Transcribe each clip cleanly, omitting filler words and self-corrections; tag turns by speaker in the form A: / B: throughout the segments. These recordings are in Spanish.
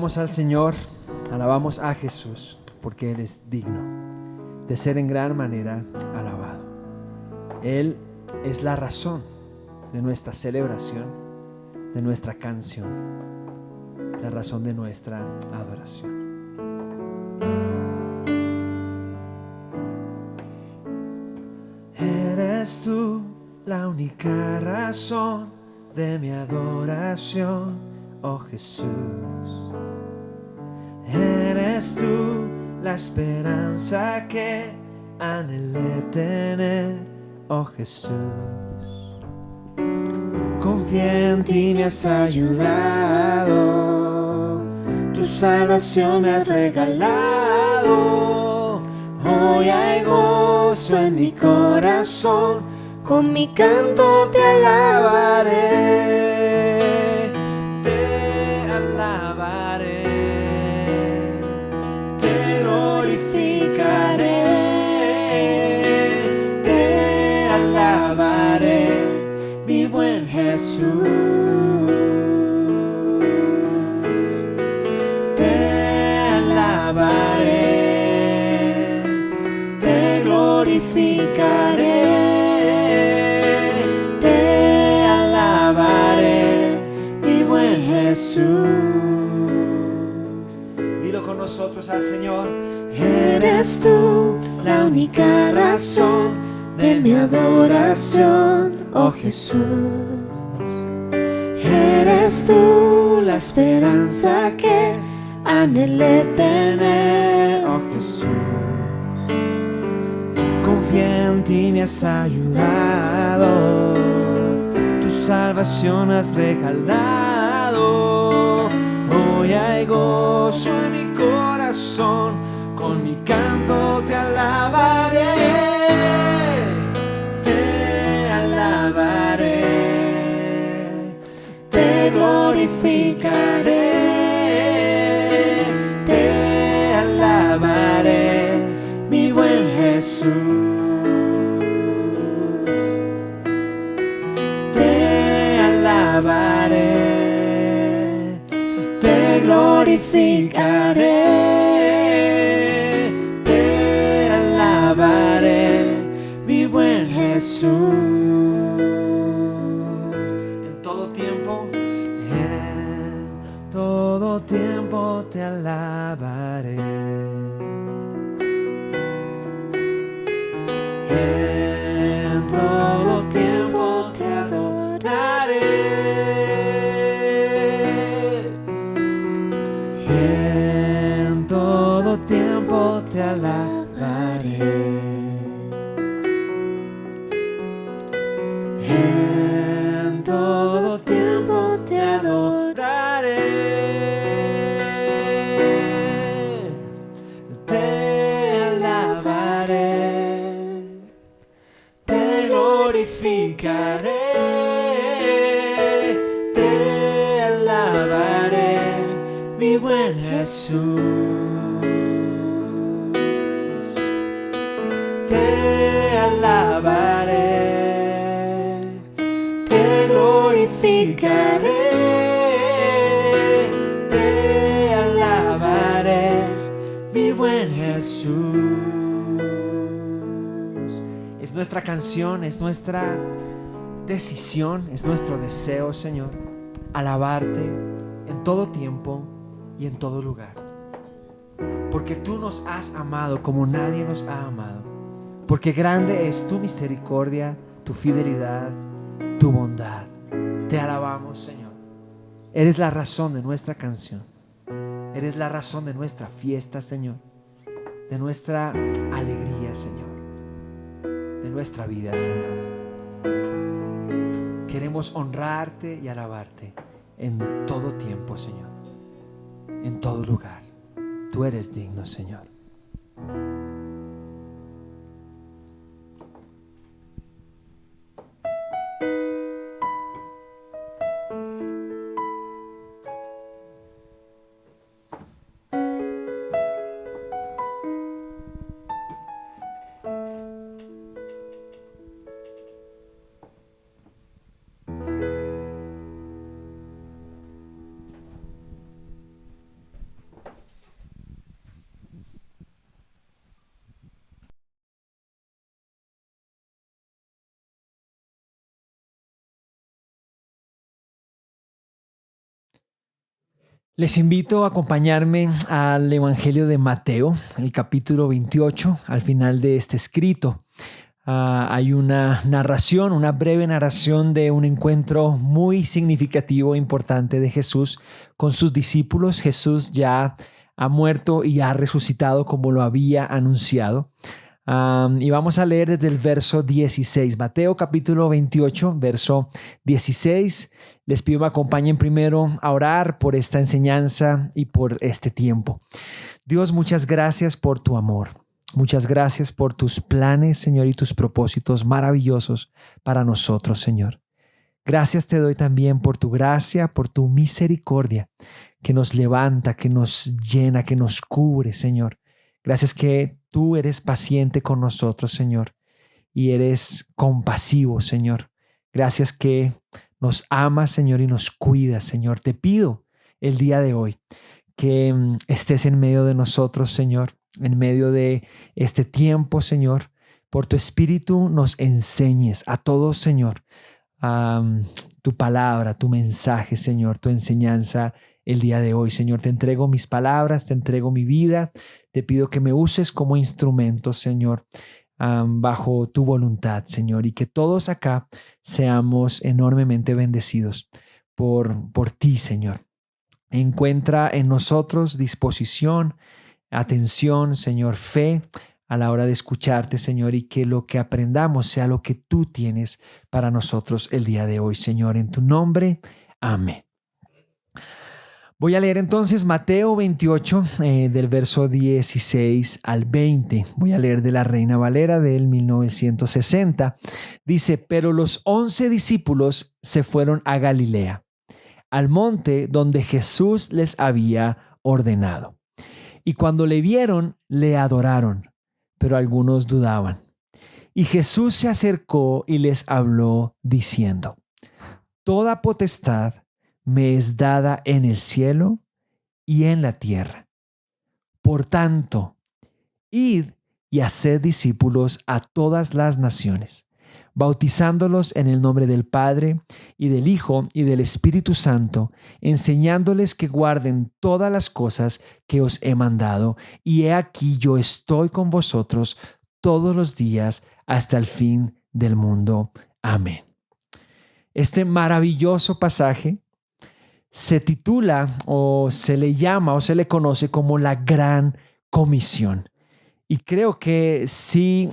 A: Alabamos al Señor, alabamos a Jesús, porque Él es digno de ser en gran manera alabado. Él es la razón de nuestra celebración, de nuestra canción, la razón de nuestra adoración. Eres tú la única razón de mi adoración, oh Jesús. Eres tú la esperanza que anhelé tener, oh Jesús. Confié en ti, me has ayudado, tu salvación me has regalado. Hoy hay gozo en mi corazón, con mi canto te alabaré, te alabaré, te glorificaré, te alabaré, mi buen Jesús. Te alabaré, te glorificaré, te alabaré, mi buen Jesús. Dilo con nosotros al Señor. Eres tú la única razón de mi adoración, oh Jesús. Eres tú la esperanza que anhelé tener, oh Jesús. Confié en ti, me has ayudado, tu salvación has regalado. Hoy hay gozo en mi corazón, con mi canto te alabaré, te alabaré, te glorificaré, te alabaré, mi buen Jesús. Te alabaré, te glorificaré, te alabaré, mi buen Jesús. En todo tiempo te alabaré. En todo tiempo te adoraré. En todo tiempo te alabaré. En todo tiempo te adoraré. Te alabaré, te glorificaré, te alabaré, mi buen Jesús. Te alabaré, te glorificaré, te alabaré, mi buen Jesús. Es nuestra canción, es nuestra decisión, es nuestro deseo, Señor, alabarte en todo tiempo y en todo lugar. Porque tú nos has amado como nadie nos ha amado. Porque grande es tu misericordia, tu fidelidad, tu bondad. Te alabamos, Señor. Eres la razón de nuestra canción. Eres la razón de nuestra fiesta, Señor. De nuestra alegría, Señor. De nuestra vida, Señor. Queremos honrarte y alabarte en todo tiempo, Señor. En todo lugar. Tú eres digno, Señor. Les invito a acompañarme al Evangelio de Mateo, el capítulo 28, al final de este escrito. Hay una narración, una breve narración de un encuentro muy significativo e importante de Jesús con sus discípulos. Jesús ya ha muerto y ha resucitado como lo había anunciado. Y vamos a leer desde el verso 16, Mateo capítulo 28, verso 16. Les pido me acompañen primero a orar por esta enseñanza y por este tiempo. Dios, muchas gracias por tu amor. Muchas gracias por tus planes, Señor, y tus propósitos maravillosos para nosotros, Señor. Gracias te doy también por tu gracia, por tu misericordia que nos levanta, que nos llena, que nos cubre, Señor. Gracias que tú eres paciente con nosotros, Señor, y eres compasivo, Señor. Gracias que nos amas, Señor, y nos cuidas, Señor. Te pido el día de hoy que estés en medio de nosotros, Señor, en medio de este tiempo, Señor. Por tu Espíritu nos enseñes a todos, Señor, tu palabra, tu mensaje, Señor, tu enseñanza el día de hoy. Señor, te entrego mis palabras, te entrego mi vida. Te pido que me uses como instrumento, Señor, bajo tu voluntad, Señor, y que todos acá seamos enormemente bendecidos por ti, Señor. Encuentra en nosotros disposición, atención, Señor, fe a la hora de escucharte, Señor, y que lo que aprendamos sea lo que tú tienes para nosotros el día de hoy, Señor. En tu nombre, amén. Voy a leer entonces Mateo 28 del verso 16 al 20. Voy a leer de la Reina Valera del 1960. Dice, pero los 11 discípulos se fueron a Galilea, al monte donde Jesús les había ordenado. Y cuando le vieron, le adoraron, pero algunos dudaban. Y Jesús se acercó y les habló diciendo, toda potestad me es dada en el cielo y en la tierra. Por tanto, id y haced discípulos a todas las naciones, bautizándolos en el nombre del Padre y del Hijo y del Espíritu Santo, enseñándoles que guarden todas las cosas que os he mandado. Y he aquí yo estoy con vosotros todos los días hasta el fin del mundo. Amén. Este maravilloso pasaje se titula o se le llama o se le conoce como la Gran Comisión. Y creo que sí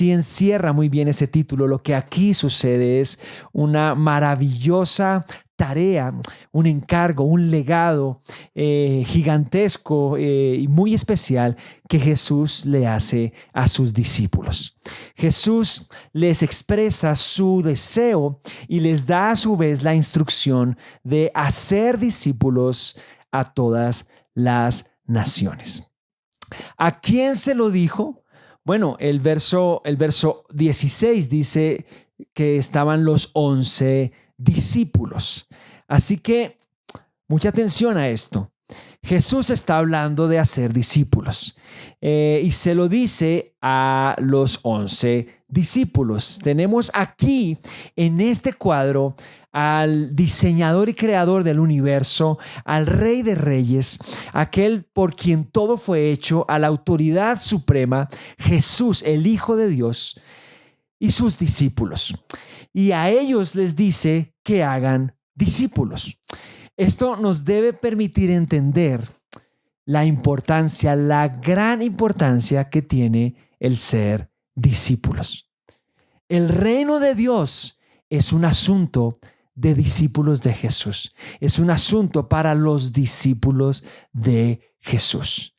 A: encierra muy bien ese título. Lo que aquí sucede es una maravillosa tarea, un encargo, un legado gigantesco y muy especial que Jesús le hace a sus discípulos. Jesús les expresa su deseo y les da a su vez la instrucción de hacer discípulos a todas las naciones. ¿A quién se lo dijo? Bueno, el verso 16 dice que estaban los 11 discípulos. Así que mucha atención a esto. Jesús está hablando de hacer discípulos y se lo dice a los 11 discípulos. Tenemos aquí en este cuadro al diseñador y creador del universo, al Rey de Reyes, aquel por quien todo fue hecho, a la autoridad suprema, Jesús, el Hijo de Dios, y sus discípulos. Y a ellos les dice que hagan discípulos. Esto nos debe permitir entender la importancia, la gran importancia que tiene el ser discípulos. El reino de Dios es un asunto de discípulos de Jesús. Es un asunto para los discípulos de Jesús.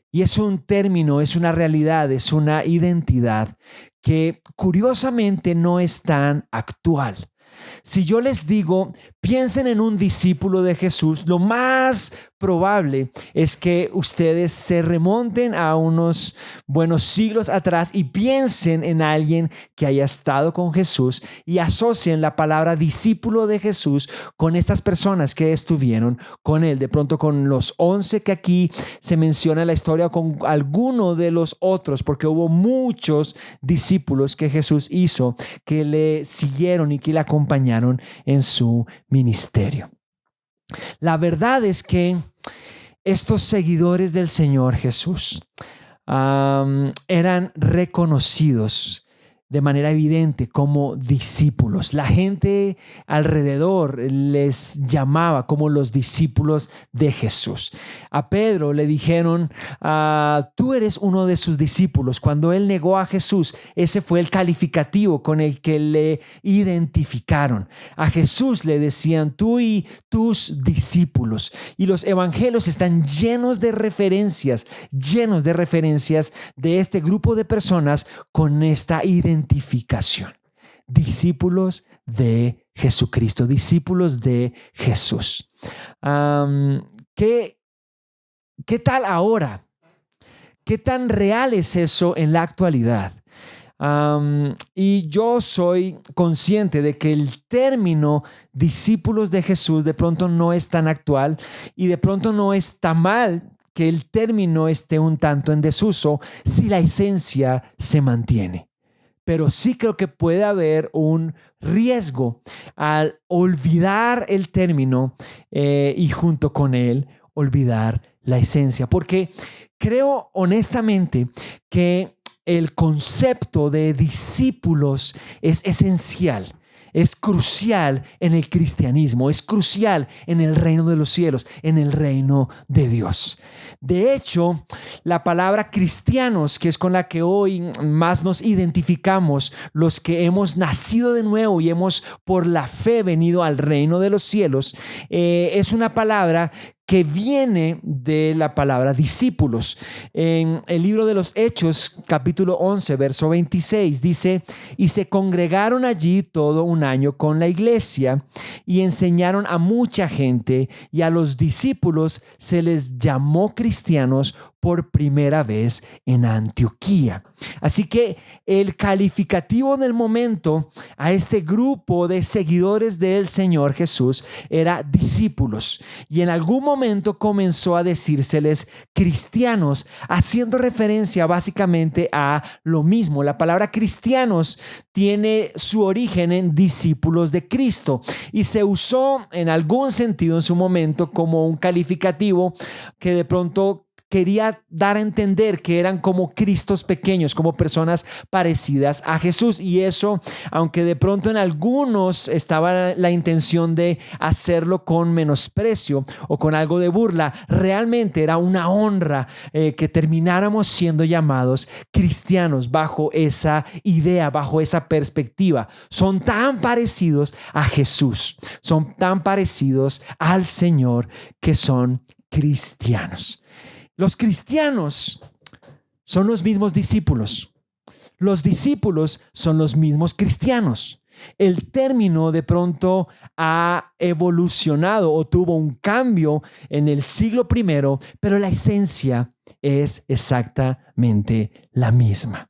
A: Y es un término, es una realidad, es una identidad que curiosamente no es tan actual. Si yo les digo, piensen en un discípulo de Jesús, lo más probable es que ustedes se remonten a unos buenos siglos atrás y piensen en alguien que haya estado con Jesús y asocien la palabra discípulo de Jesús con estas personas que estuvieron con él. De pronto con los 11 que aquí se menciona en la historia, con alguno de los otros, porque hubo muchos discípulos que Jesús hizo, que le siguieron y que le acompañaron en su ministerio. La verdad es que estos seguidores del Señor Jesús eran reconocidos de manera evidente como discípulos. La gente alrededor les llamaba como los discípulos de Jesús. A Pedro le dijeron, tú eres uno de sus discípulos. Cuando él negó a Jesús, ese fue el calificativo con el que le identificaron. A Jesús le decían, tú y tus discípulos. Y los evangelios están llenos de referencias de este grupo de personas con esta identificación. Discípulos de Jesucristo, discípulos de Jesús. ¿Qué tal ahora? ¿Qué tan real es eso en la actualidad? Y yo soy consciente de que el término discípulos de Jesús de pronto no es tan actual y de pronto no está mal que el término esté un tanto en desuso si la esencia se mantiene. Pero sí creo que puede haber un riesgo al olvidar el término y junto con él olvidar la esencia, porque creo honestamente que el concepto de discípulos es esencial. Es crucial en el cristianismo, es crucial en el reino de los cielos, en el reino de Dios. De hecho, la palabra cristianos, que es con la que hoy más nos identificamos, los que hemos nacido de nuevo y hemos por la fe venido al reino de los cielos, es una palabra que viene de la palabra discípulos. En el libro de los Hechos, capítulo 11, verso 26, dice, y se congregaron allí todo un año con la iglesia y enseñaron a mucha gente, y a los discípulos se les llamó cristianos por primera vez en Antioquía. Así que el calificativo del momento a este grupo de seguidores del Señor Jesús era discípulos, y en algún momento comenzó a decírseles cristianos, haciendo referencia básicamente a lo mismo. La palabra cristianos tiene su origen en discípulos de Cristo y se usó en algún sentido en su momento como un calificativo que de pronto quería dar a entender que eran como Cristos pequeños, como personas parecidas a Jesús. Y eso, aunque de pronto en algunos estaba la intención de hacerlo con menosprecio o con algo de burla, realmente era una honra que termináramos siendo llamados cristianos bajo esa idea, bajo esa perspectiva. Son tan parecidos a Jesús, son tan parecidos al Señor que son cristianos. Los cristianos son los mismos discípulos. Los discípulos son los mismos cristianos. El término de pronto ha evolucionado o tuvo un cambio en el siglo I, pero la esencia es exactamente la misma.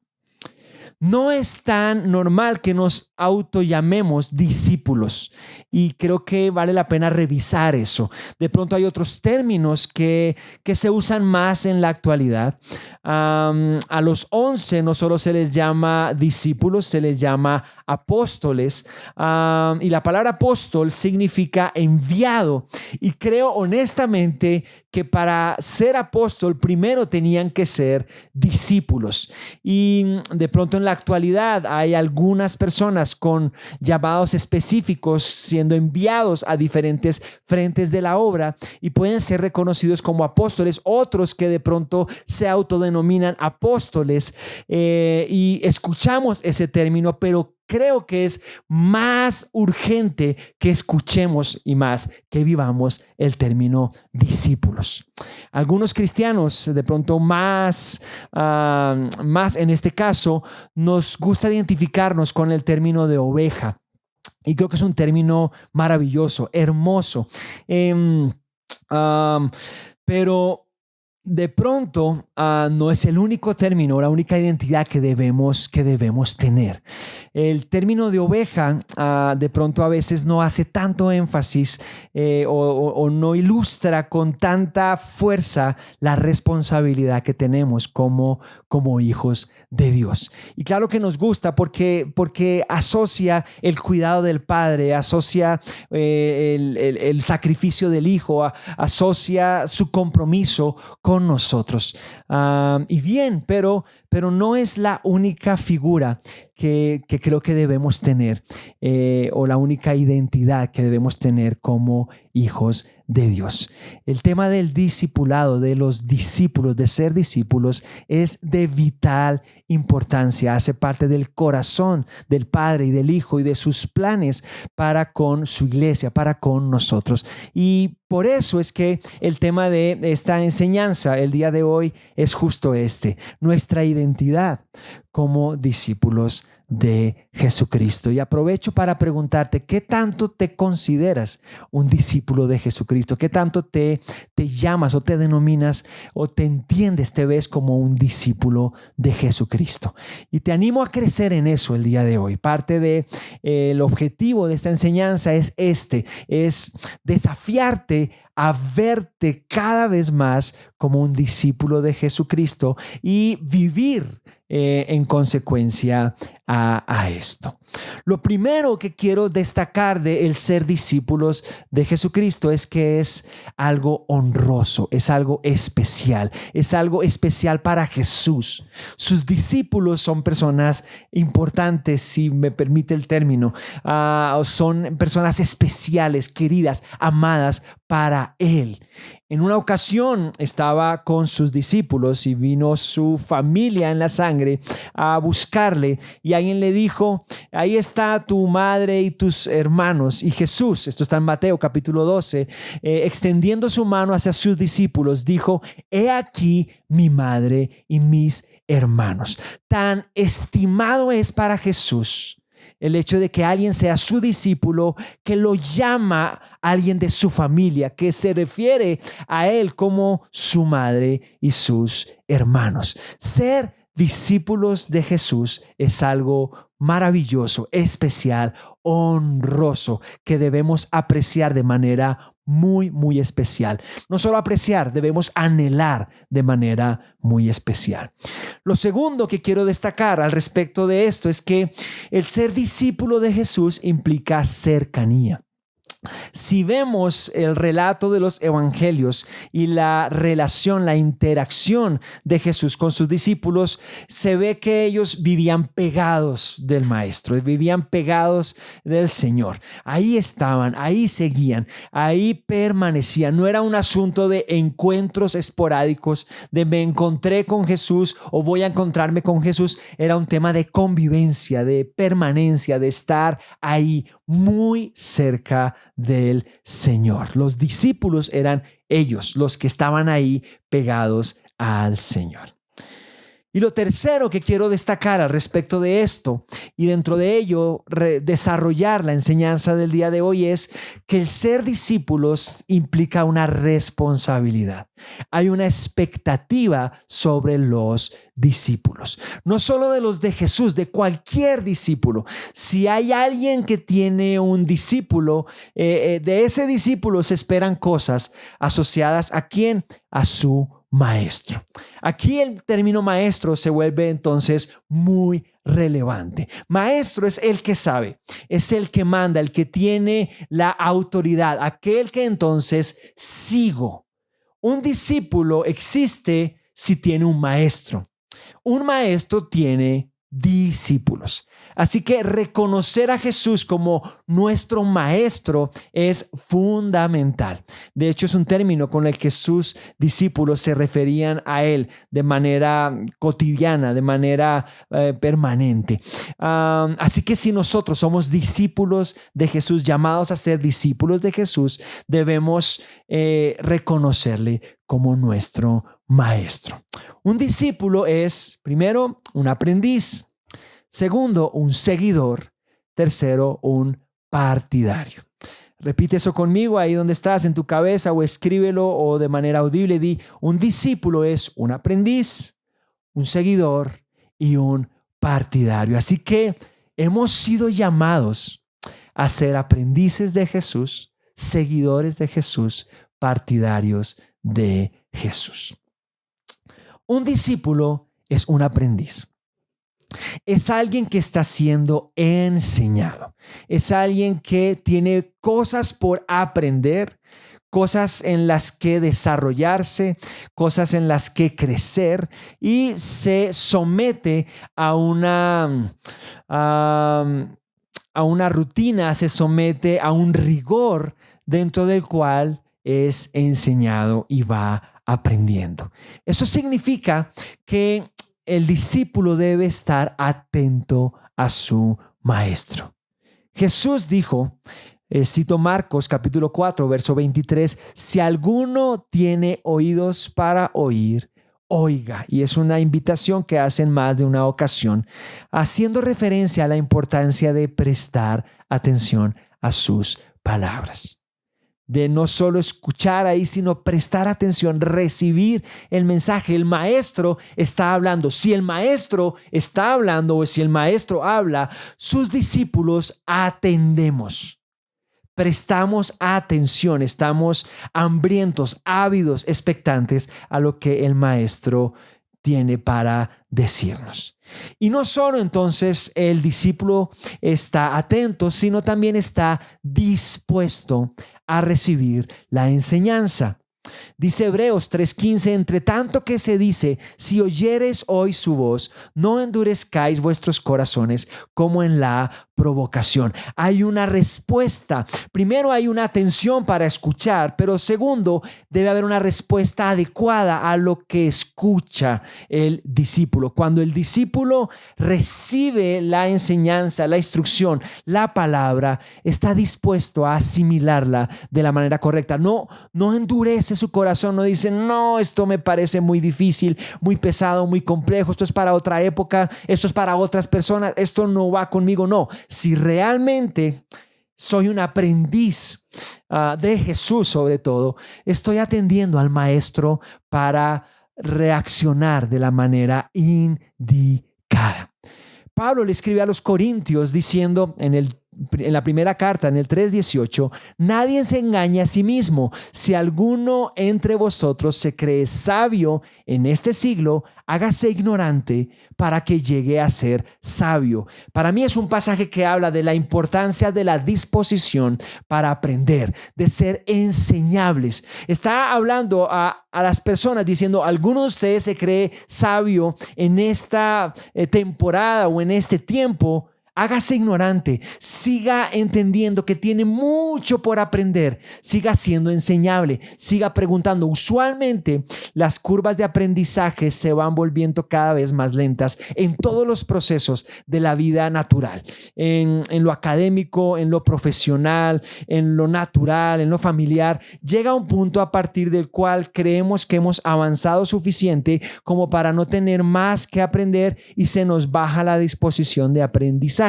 A: No es tan normal que nos autollamemos discípulos, y creo que vale la pena revisar eso. De pronto hay otros términos que se usan más en la actualidad. A los 11 no solo se les llama discípulos, se les llama apóstoles, y la palabra apóstol significa enviado, y creo honestamente que para ser apóstol primero tenían que ser discípulos. Y de pronto en la actualidad hay algunas personas con llamados específicos siendo enviados a diferentes frentes de la obra y pueden ser reconocidos como apóstoles, otros que de pronto se autodenominan apóstoles, y escuchamos ese término, pero creo que es más urgente que escuchemos y más que vivamos el término discípulos. Algunos cristianos, de pronto más en este caso, nos gusta identificarnos con el término de oveja. Y creo que es un término maravilloso, hermoso. Pero de pronto no es el único término, la única identidad que debemos tener. El término de oveja de pronto a veces no hace tanto énfasis o no ilustra con tanta fuerza la responsabilidad que tenemos como hijos de Dios. Y claro que nos gusta porque asocia el cuidado del Padre, asocia el sacrificio del Hijo, asocia su compromiso con nosotros. Y bien, pero no es la única figura que creo que debemos tener o la única identidad que debemos tener como hijos de Dios. El tema del discipulado, de los discípulos, de ser discípulos, es de vital importancia. Hace parte del corazón del Padre y del Hijo y de sus planes para con su iglesia, para con nosotros. Y por eso es que el tema de esta enseñanza el día de hoy es justo nuestra identidad como discípulos de Jesucristo. Y aprovecho para preguntarte, ¿qué tanto te consideras un discípulo de Jesucristo? ¿Qué tanto te llamas o te denominas o te entiendes, te ves como un discípulo de Jesucristo? Y te animo a crecer en eso el día de hoy. Parte del objetivo de esta enseñanza es desafiarte a verte cada vez más como un discípulo de Jesucristo y vivir en consecuencia a esto. Lo primero que quiero destacar de el ser discípulos de Jesucristo es que es algo honroso, es algo especial para Jesús. Sus discípulos son personas importantes, si me permite el término, son personas especiales, queridas, amadas para Él. En una ocasión estaba con sus discípulos y vino su familia en la sangre a buscarle y alguien le dijo: ahí está tu madre y tus hermanos. Y Jesús, esto está en Mateo capítulo 12, extendiendo su mano hacia sus discípulos, dijo: he aquí mi madre y mis hermanos. Tan estimado es para Jesús el hecho de que alguien sea su discípulo, que lo llama alguien de su familia, que se refiere a él como su madre y sus hermanos. Ser discípulos de Jesús es algo maravilloso, especial, honroso, que debemos apreciar de manera muy, muy especial. No solo apreciar, debemos anhelar de manera muy especial. Lo segundo que quiero destacar al respecto de esto es que el ser discípulo de Jesús implica cercanía. Si vemos el relato de los evangelios y la relación, la interacción de Jesús con sus discípulos, se ve que ellos vivían pegados del Maestro, vivían pegados del Señor. Ahí estaban, ahí seguían, ahí permanecían. No era un asunto de encuentros esporádicos, de me encontré con Jesús o voy a encontrarme con Jesús. Era un tema de convivencia, de permanencia, de estar ahí muy cerca del Señor. Los discípulos eran ellos los que estaban ahí pegados al Señor. Y lo tercero que quiero destacar al respecto de esto y dentro de ello desarrollar la enseñanza del día de hoy es que el ser discípulos implica una responsabilidad. Hay una expectativa sobre los discípulos, no solo de los de Jesús, de cualquier discípulo. Si hay alguien que tiene un discípulo, de ese discípulo se esperan cosas asociadas ¿a quién? A su maestro. Aquí el término maestro se vuelve entonces muy relevante. Maestro es el que sabe, es el que manda, el que tiene la autoridad, aquel que entonces sigo. Un discípulo existe si tiene un maestro. Un maestro tiene discípulos. Así que reconocer a Jesús como nuestro maestro es fundamental. De hecho, es un término con el que sus discípulos se referían a él de manera cotidiana, de manera permanente. Así que si nosotros somos discípulos de Jesús, llamados a ser discípulos de Jesús, debemos reconocerle como nuestro maestro. Un discípulo es, primero, un aprendiz. Segundo, un seguidor. Tercero, un partidario. Repite eso conmigo ahí donde estás en tu cabeza o escríbelo o de manera audible. Di: un discípulo es un aprendiz, un seguidor y un partidario. Así que hemos sido llamados a ser aprendices de Jesús, seguidores de Jesús, partidarios de Jesús. Un discípulo es un aprendiz. Es alguien que está siendo enseñado. Es alguien que tiene cosas por aprender, cosas en las que desarrollarse, cosas en las que crecer, y se somete a una rutina, se somete a un rigor dentro del cual es enseñado y va aprendiendo. Eso significa que el discípulo debe estar atento a su maestro. Jesús dijo, cito Marcos capítulo 4, verso 23, si alguno tiene oídos para oír, oiga. Y es una invitación que hace en más de una ocasión, haciendo referencia a la importancia de prestar atención a sus palabras. De no solo escuchar ahí, sino prestar atención, recibir el mensaje. El maestro está hablando. Si el maestro está hablando o si el maestro habla, sus discípulos atendemos. Prestamos atención, estamos hambrientos, ávidos, expectantes a lo que el maestro tiene para decirnos. Y no solo entonces el discípulo está atento, sino también está dispuesto a recibir la enseñanza. Dice Hebreos 3:15, entre tanto que se dice, si oyeres hoy su voz, no endurezcáis vuestros corazones como en la provocación. Hay una respuesta. Primero hay una atención para escuchar, pero segundo, debe haber una respuesta adecuada a lo que escucha el discípulo. Cuando el discípulo recibe la enseñanza, la instrucción, la palabra, está dispuesto a asimilarla de la manera correcta. No endurece su corazón, no dice, no, esto me parece muy difícil, muy pesado, muy complejo, esto es para otra época, esto es para otras personas, esto no va conmigo. No, si realmente soy un aprendiz de Jesús, sobre todo, estoy atendiendo al maestro para reaccionar de la manera indicada. Pablo le escribe a los Corintios diciendo en la primera carta, en el 3:18, nadie se engaña a sí mismo. Si alguno entre vosotros se cree sabio en este siglo, hágase ignorante para que llegue a ser sabio. Para mí es un pasaje que habla de la importancia de la disposición para aprender, de ser enseñables. Está hablando a las personas diciendo, alguno de ustedes se cree sabio en esta temporada o en este tiempo. Hágase ignorante, siga entendiendo que tiene mucho por aprender, siga siendo enseñable, siga preguntando. Usualmente las curvas de aprendizaje se van volviendo cada vez más lentas en todos los procesos de la vida natural, en lo académico, en lo profesional, en lo natural, en lo familiar. Llega un punto a partir del cual creemos que hemos avanzado suficiente como para no tener más que aprender y se nos baja la disposición de aprendizaje.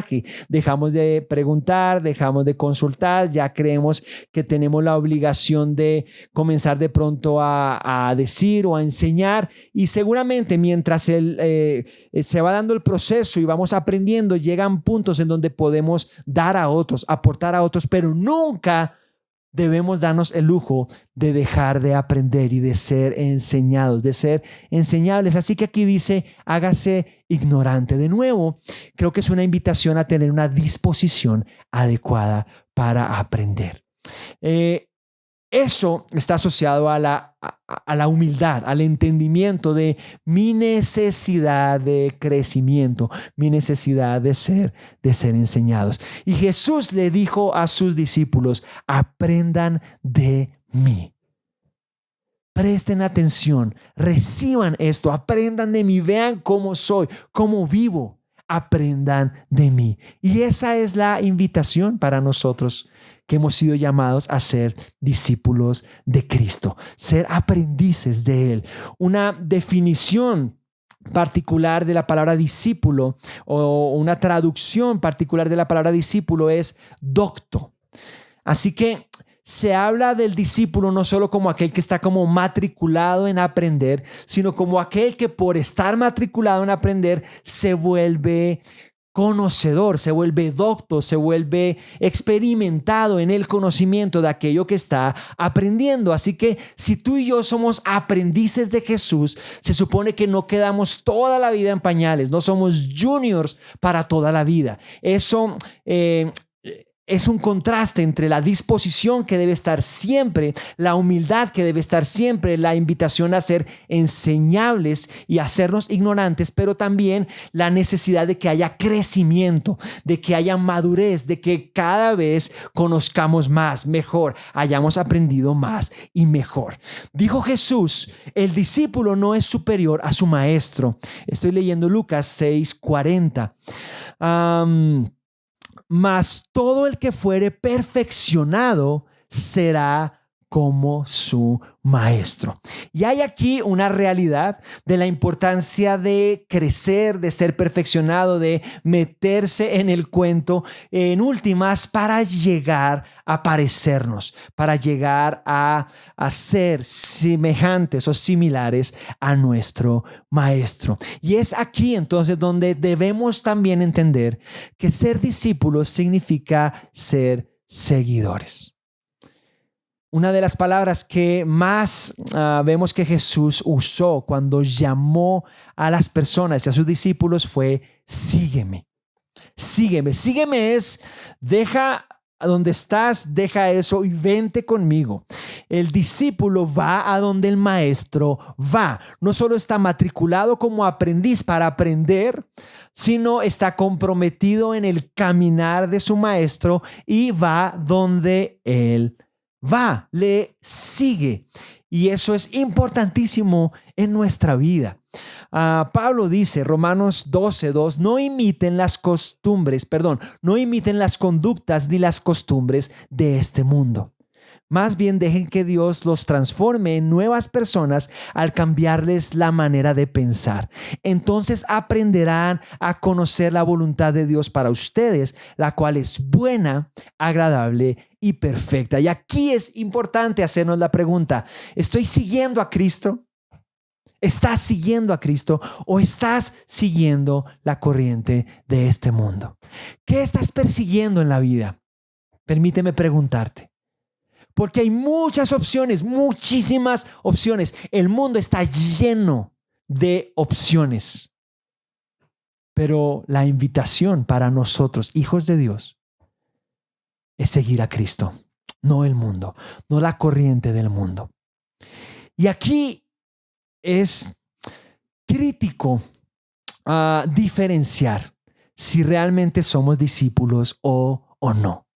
A: Dejamos de preguntar, dejamos de consultar, ya creemos que tenemos la obligación de comenzar de pronto a decir o a enseñar, y seguramente mientras se va dando el proceso y vamos aprendiendo, llegan puntos en donde podemos dar a otros, aportar a otros, pero nunca debemos darnos el lujo de dejar de aprender y de ser enseñados, de ser enseñables. Así que aquí dice, hágase ignorante. De nuevo, creo que es una invitación a tener una disposición adecuada para aprender. Eso está asociado a la humildad, al entendimiento de mi necesidad de crecimiento, mi necesidad de ser enseñados. Y Jesús le dijo a sus discípulos, aprendan de mí. Presten atención, reciban esto, aprendan de mí, vean cómo soy, cómo vivo. Aprendan de mí. Y esa es la invitación para nosotros que hemos sido llamados a ser discípulos de Cristo, ser aprendices de Él. Una definición particular de la palabra discípulo o una traducción particular de la palabra discípulo es docto. Así que se habla del discípulo no solo como aquel que está como matriculado en aprender, sino como aquel que por estar matriculado en aprender se vuelve conocedor, se vuelve docto, se vuelve experimentado en el conocimiento de aquello que está aprendiendo. Así que si tú y yo somos aprendices de Jesús, se supone que no quedamos toda la vida en pañales, no somos juniors para toda la vida. Eso es un contraste entre la disposición que debe estar siempre, la humildad que debe estar siempre, la invitación a ser enseñables y a hacernos ignorantes, pero también la necesidad de que haya crecimiento, de que haya madurez, de que cada vez conozcamos más, mejor, hayamos aprendido más y mejor. Dijo Jesús, el discípulo no es superior a su maestro. Estoy leyendo Lucas 6:40. Mas todo el que fuere perfeccionado será como su maestro. Y hay aquí una realidad de la importancia de crecer, de ser perfeccionado, de meterse en el cuento, en últimas, para llegar a parecernos, para llegar a ser semejantes o similares a nuestro maestro. Y es aquí entonces donde debemos también entender que ser discípulos significa ser seguidores. Una de las palabras que más vemos que Jesús usó cuando llamó a las personas y a sus discípulos fue sígueme. Sígueme. Sígueme es deja a donde estás, deja eso y vente conmigo. El discípulo va a donde el maestro va. No solo está matriculado como aprendiz para aprender, sino está comprometido en el caminar de su maestro y va donde él va, le sigue. Y eso es importantísimo en nuestra vida. Pablo dice, Romanos 12:2, no imiten las conductas ni las costumbres de este mundo. Más bien dejen que Dios los transforme en nuevas personas al cambiarles la manera de pensar. Entonces aprenderán a conocer la voluntad de Dios para ustedes, la cual es buena, agradable y perfecta. Y aquí es importante hacernos la pregunta, ¿estoy siguiendo a Cristo? ¿Estás siguiendo a Cristo o estás siguiendo la corriente de este mundo? ¿Qué estás persiguiendo en la vida? Permíteme preguntarte. Porque hay muchas opciones, muchísimas opciones. El mundo está lleno de opciones. Pero la invitación para nosotros, hijos de Dios, es seguir a Cristo, no el mundo, no la corriente del mundo. Y aquí es crítico diferenciar si realmente somos discípulos o no.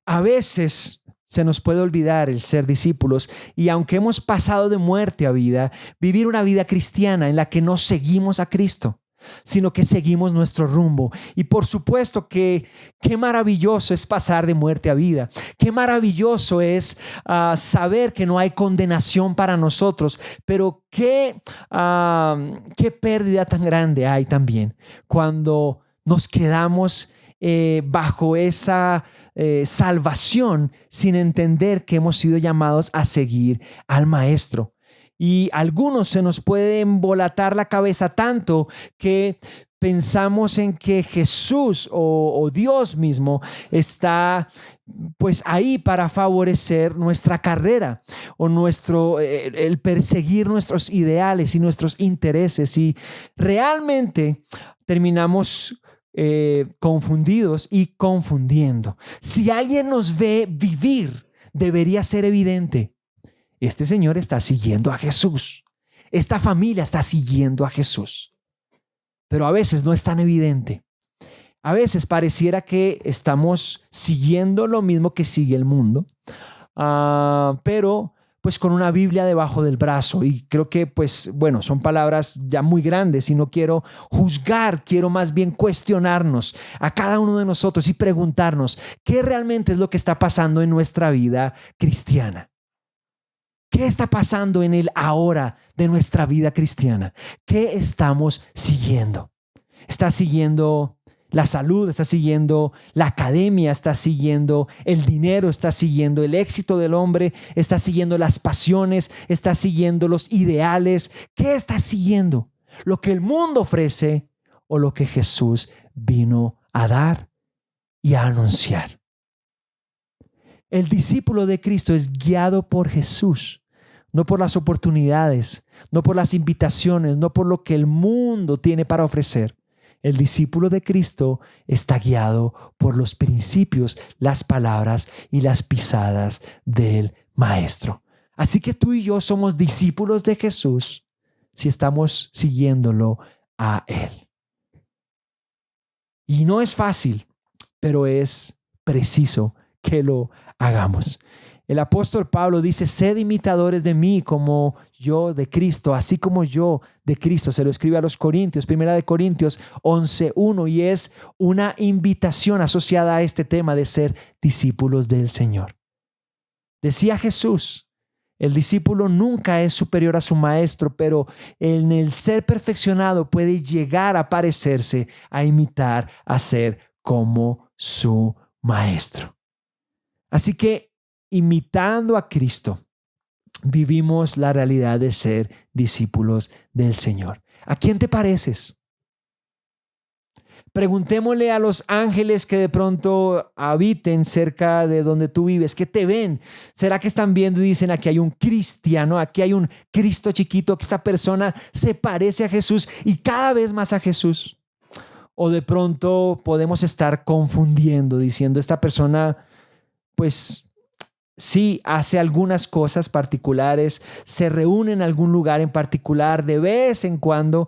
A: A veces se nos puede olvidar el ser discípulos y aunque hemos pasado de muerte a vida, vivir una vida cristiana en la que no seguimos a Cristo, sino que seguimos nuestro rumbo. Y por supuesto que qué maravilloso es pasar de muerte a vida. Qué maravilloso es saber que no hay condenación para nosotros, pero qué pérdida tan grande hay también cuando nos quedamos bajo esa salvación sin entender que hemos sido llamados a seguir al maestro. Y a algunos se nos puede embolatar la cabeza tanto que pensamos en que Jesús o Dios mismo está pues ahí para favorecer nuestra carrera o el perseguir nuestros ideales y nuestros intereses, y realmente terminamos confundidos y confundiendo. Si alguien nos ve vivir, debería ser evidente: este señor está siguiendo a Jesús, esta familia está siguiendo a Jesús. Pero a veces no es tan evidente. A veces pareciera que estamos siguiendo lo mismo que sigue el mundo, pero pues con una Biblia debajo del brazo. Y creo que pues bueno, son palabras ya muy grandes y no quiero juzgar, quiero más bien cuestionarnos a cada uno de nosotros y preguntarnos qué realmente es lo que está pasando en nuestra vida cristiana. ¿Qué está pasando en el ahora de nuestra vida cristiana? ¿Qué estamos siguiendo? ¿Estás siguiendo la salud? ¿Estás siguiendo la academia? ¿Estás siguiendo el dinero? ¿Estás siguiendo el éxito del hombre? ¿Estás siguiendo las pasiones? ¿Estás siguiendo los ideales? ¿Qué estás siguiendo? ¿Lo que el mundo ofrece o lo que Jesús vino a dar y a anunciar. El discípulo de Cristo es guiado por Jesús, no por las oportunidades, no por las invitaciones, no por lo que el mundo tiene para ofrecer. El discípulo de Cristo está guiado por los principios, las palabras y las pisadas del Maestro. Así que tú y yo somos discípulos de Jesús si estamos siguiéndolo a Él. Y no es fácil, pero es preciso que lo hagamos. El apóstol Pablo dice: sed imitadores de mí como yo de Cristo, así como yo de Cristo. Se lo escribe a los Corintios, 1 Corintios 11:1, y es una invitación asociada a este tema de ser discípulos del Señor. Decía Jesús: el discípulo nunca es superior a su maestro, pero en el ser perfeccionado puede llegar a parecerse, a imitar, a ser como su maestro. Así que, imitando a Cristo, vivimos la realidad de ser discípulos del Señor. ¿A quién te pareces? Preguntémosle a los ángeles que de pronto habiten cerca de donde tú vives, ¿qué te ven? ¿Será que están viendo y dicen: aquí hay un cristiano, aquí hay un Cristo chiquito, que esta persona se parece a Jesús y cada vez más a Jesús? O de pronto podemos estar confundiendo, diciendo: esta persona, pues sí, hace algunas cosas particulares, se reúne en algún lugar en particular, de vez en cuando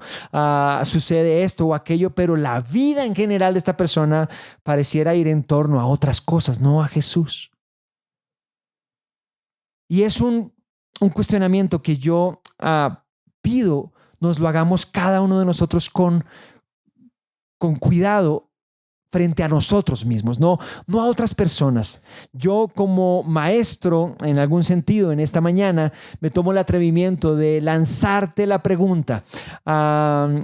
A: sucede esto o aquello, pero la vida en general de esta persona pareciera ir en torno a otras cosas, no a Jesús. Y es un cuestionamiento que yo pido nos lo hagamos cada uno de nosotros con cuidado, frente a nosotros mismos, no a otras personas. Yo, como maestro, en algún sentido, en esta mañana, me tomo el atrevimiento de lanzarte la pregunta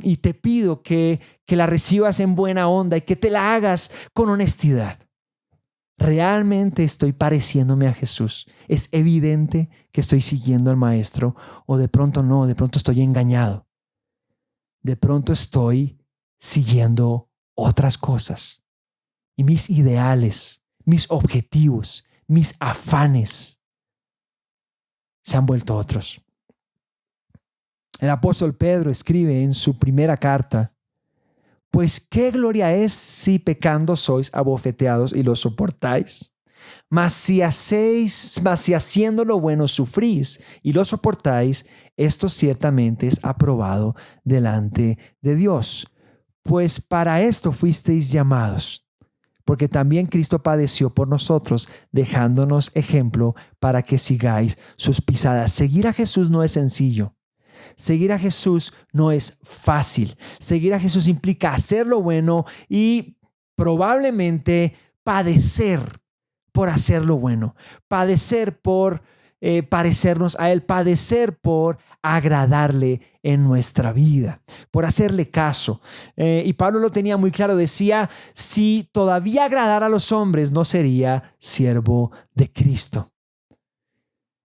A: y te pido que la recibas en buena onda y que te la hagas con honestidad. ¿Realmente estoy pareciéndome a Jesús? ¿Es evidente que estoy siguiendo al Maestro? ¿O de pronto no? De pronto estoy engañado. De pronto estoy siguiendo otras cosas. Y mis ideales, mis objetivos, mis afanes se han vuelto otros. El apóstol Pedro escribe en su primera carta: pues qué gloria es si pecando sois abofeteados y lo soportáis. Mas si haciendo lo bueno sufrís y lo soportáis, esto ciertamente es aprobado delante de Dios. Pues para esto fuisteis llamados, porque también Cristo padeció por nosotros, dejándonos ejemplo para que sigáis sus pisadas. Seguir a Jesús no es sencillo. Seguir a Jesús no es fácil. Seguir a Jesús implica hacer lo bueno y probablemente padecer por hacer lo bueno, padecer por parecernos a Él, padecer por agradarle en nuestra vida, por hacerle caso. Y Pablo lo tenía muy claro, decía: si todavía agradara a los hombres, no sería siervo de Cristo.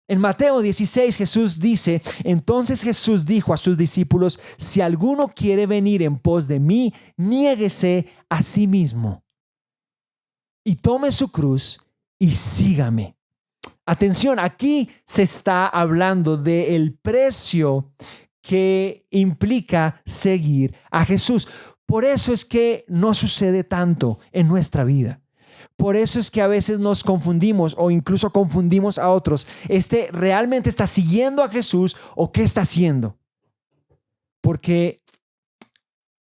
A: En Mateo 16 Jesús dice: entonces Jesús dijo a sus discípulos: si alguno quiere venir en pos de mí, niéguese a sí mismo y tome su cruz y sígame. Atención, aquí se está hablando del precio que implica seguir a Jesús. Por eso es que no sucede tanto en nuestra vida. Por eso es que a veces nos confundimos o incluso confundimos a otros. ¿Realmente está siguiendo a Jesús o qué está haciendo? Porque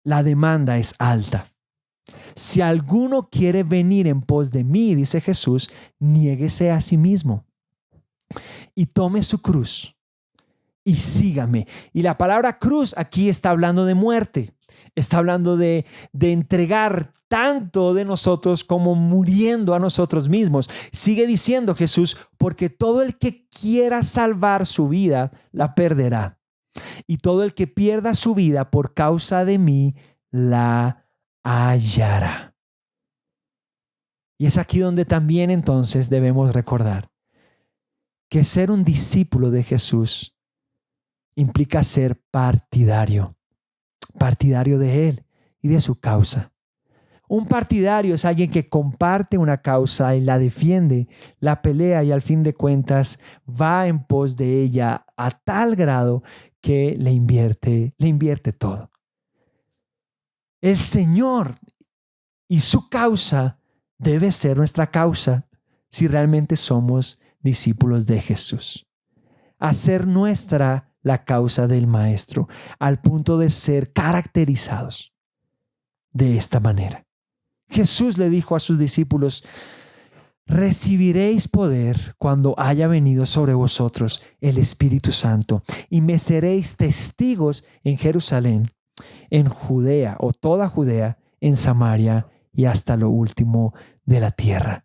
A: la demanda es alta. Si alguno quiere venir en pos de mí, dice Jesús, niéguese a sí mismo y tome su cruz y sígame. Y la palabra cruz aquí está hablando de muerte. Está hablando de entregar tanto de nosotros como muriendo a nosotros mismos. Sigue diciendo Jesús: porque todo el que quiera salvar su vida la perderá, y todo el que pierda su vida por causa de mí la hallará. Y es aquí donde también entonces debemos recordar que ser un discípulo de Jesús implica ser partidario de Él y de su causa.
B: Un partidario es alguien que comparte una causa y la defiende, la pelea y al fin de cuentas va en pos de ella a tal grado que le invierte todo. El Señor y su causa debe ser nuestra causa si realmente somos discípulos de Jesús. Hacer nuestra la causa del Maestro al punto de ser caracterizados de esta manera. Jesús le dijo a sus discípulos: recibiréis poder cuando haya venido sobre vosotros el Espíritu Santo y me seréis testigos en Jerusalén, en Judea o toda Judea, en Samaria y hasta lo último de la tierra.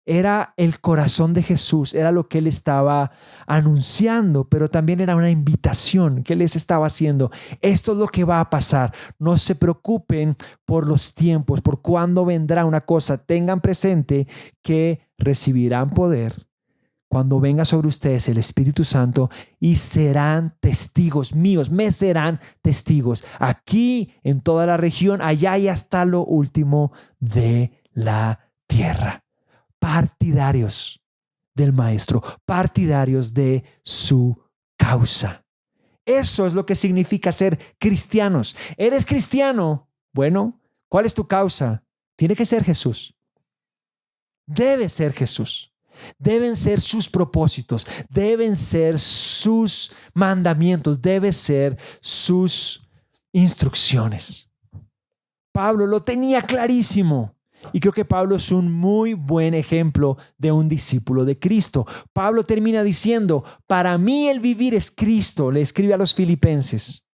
B: Era el corazón de Jesús, era lo que él estaba anunciando, pero también era una invitación que les estaba haciendo. Esto es lo que va a pasar. No se preocupen por los tiempos, por cuándo vendrá una cosa. Tengan presente que recibirán poder cuando venga sobre ustedes el Espíritu Santo y serán testigos míos, me serán testigos aquí, en toda la región, allá y hasta lo último de la tierra. Partidarios del Maestro, partidarios de su causa. Eso es lo que significa ser cristianos. ¿Eres cristiano? Bueno, ¿cuál es tu causa? Tiene que ser Jesús. Debe ser Jesús. Deben ser sus propósitos, deben ser sus mandamientos, deben ser sus instrucciones. Pablo lo tenía clarísimo. Y creo que Pablo es un muy buen ejemplo de un discípulo de Cristo. Pablo termina diciendo: para mí el vivir es Cristo, le escribe a los Filipenses.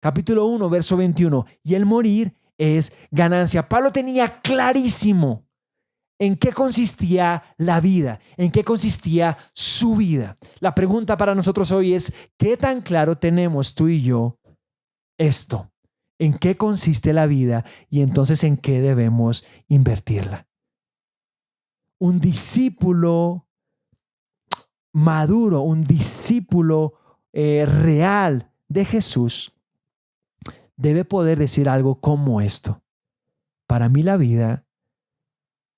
B: Capítulo 1, verso 21. Y el morir es ganancia. Pablo tenía clarísimo en qué consistía la vida, en qué consistía su vida. La pregunta para nosotros hoy es: ¿qué tan claro tenemos tú y yo esto? ¿En qué consiste la vida y entonces en qué debemos invertirla? Un discípulo maduro, un discípulo real de Jesús debe poder decir algo como esto: para mí la vida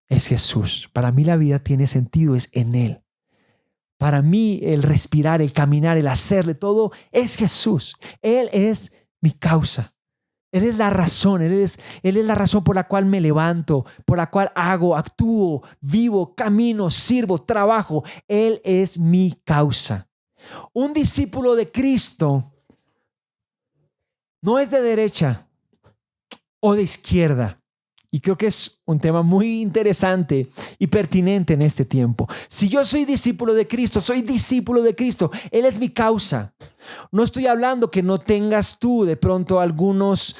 B: es Jesús, para mí la vida tiene sentido, es en Él. Para mí el respirar, el caminar, el hacerle, todo es Jesús. Él es mi causa. Él es la razón, Él es la razón por la cual me levanto, por la cual hago, actúo, vivo, camino, sirvo, trabajo. Él es mi causa. Un discípulo de Cristo no es de derecha o de izquierda. Y creo que es un tema muy interesante y pertinente en este tiempo. Si yo soy discípulo de Cristo, soy discípulo de Cristo. Él es mi causa. No estoy hablando que no tengas tú de pronto algunos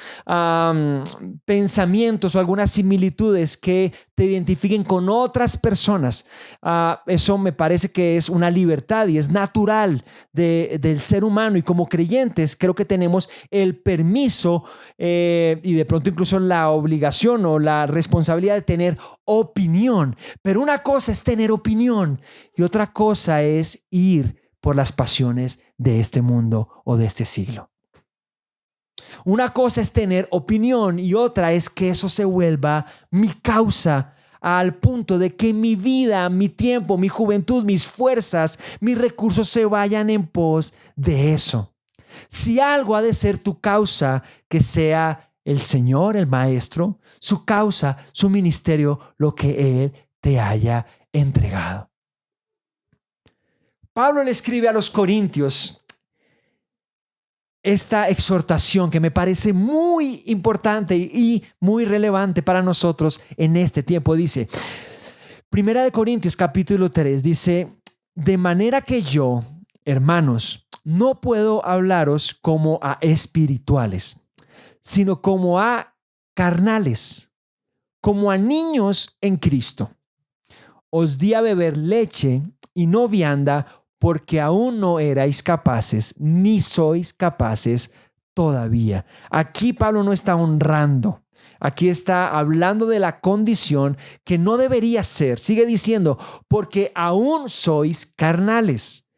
B: pensamientos o algunas similitudes que te identifiquen con otras personas. Eso me parece que es una libertad y es natural del ser humano. Y como creyentes creo que tenemos el permiso y de pronto incluso la obligación o la responsabilidad de tener opinión. Pero una cosa es tener opinión y otra cosa es ir por las pasiones de este mundo o de este siglo. Una cosa es tener opinión y otra es que eso se vuelva mi causa, al punto de que mi vida, mi tiempo, mi juventud, mis fuerzas, mis recursos se vayan en pos de eso. Si algo ha de ser tu causa, que sea el Señor, el Maestro, su causa, su ministerio, lo que Él te haya entregado. Pablo le escribe a los Corintios esta exhortación que me parece muy importante y muy relevante para nosotros en este tiempo. Dice, Primera de Corintios capítulo 3, dice: de manera que yo, hermanos, no puedo hablaros como a espirituales, sino como a carnales, como a niños en Cristo. Os di a beber leche y no vianda, porque aún no erais capaces, ni sois capaces todavía. Aquí Pablo no está honrando. Aquí está hablando de la condición que no debería ser. Sigue diciendo, porque aún sois carnales.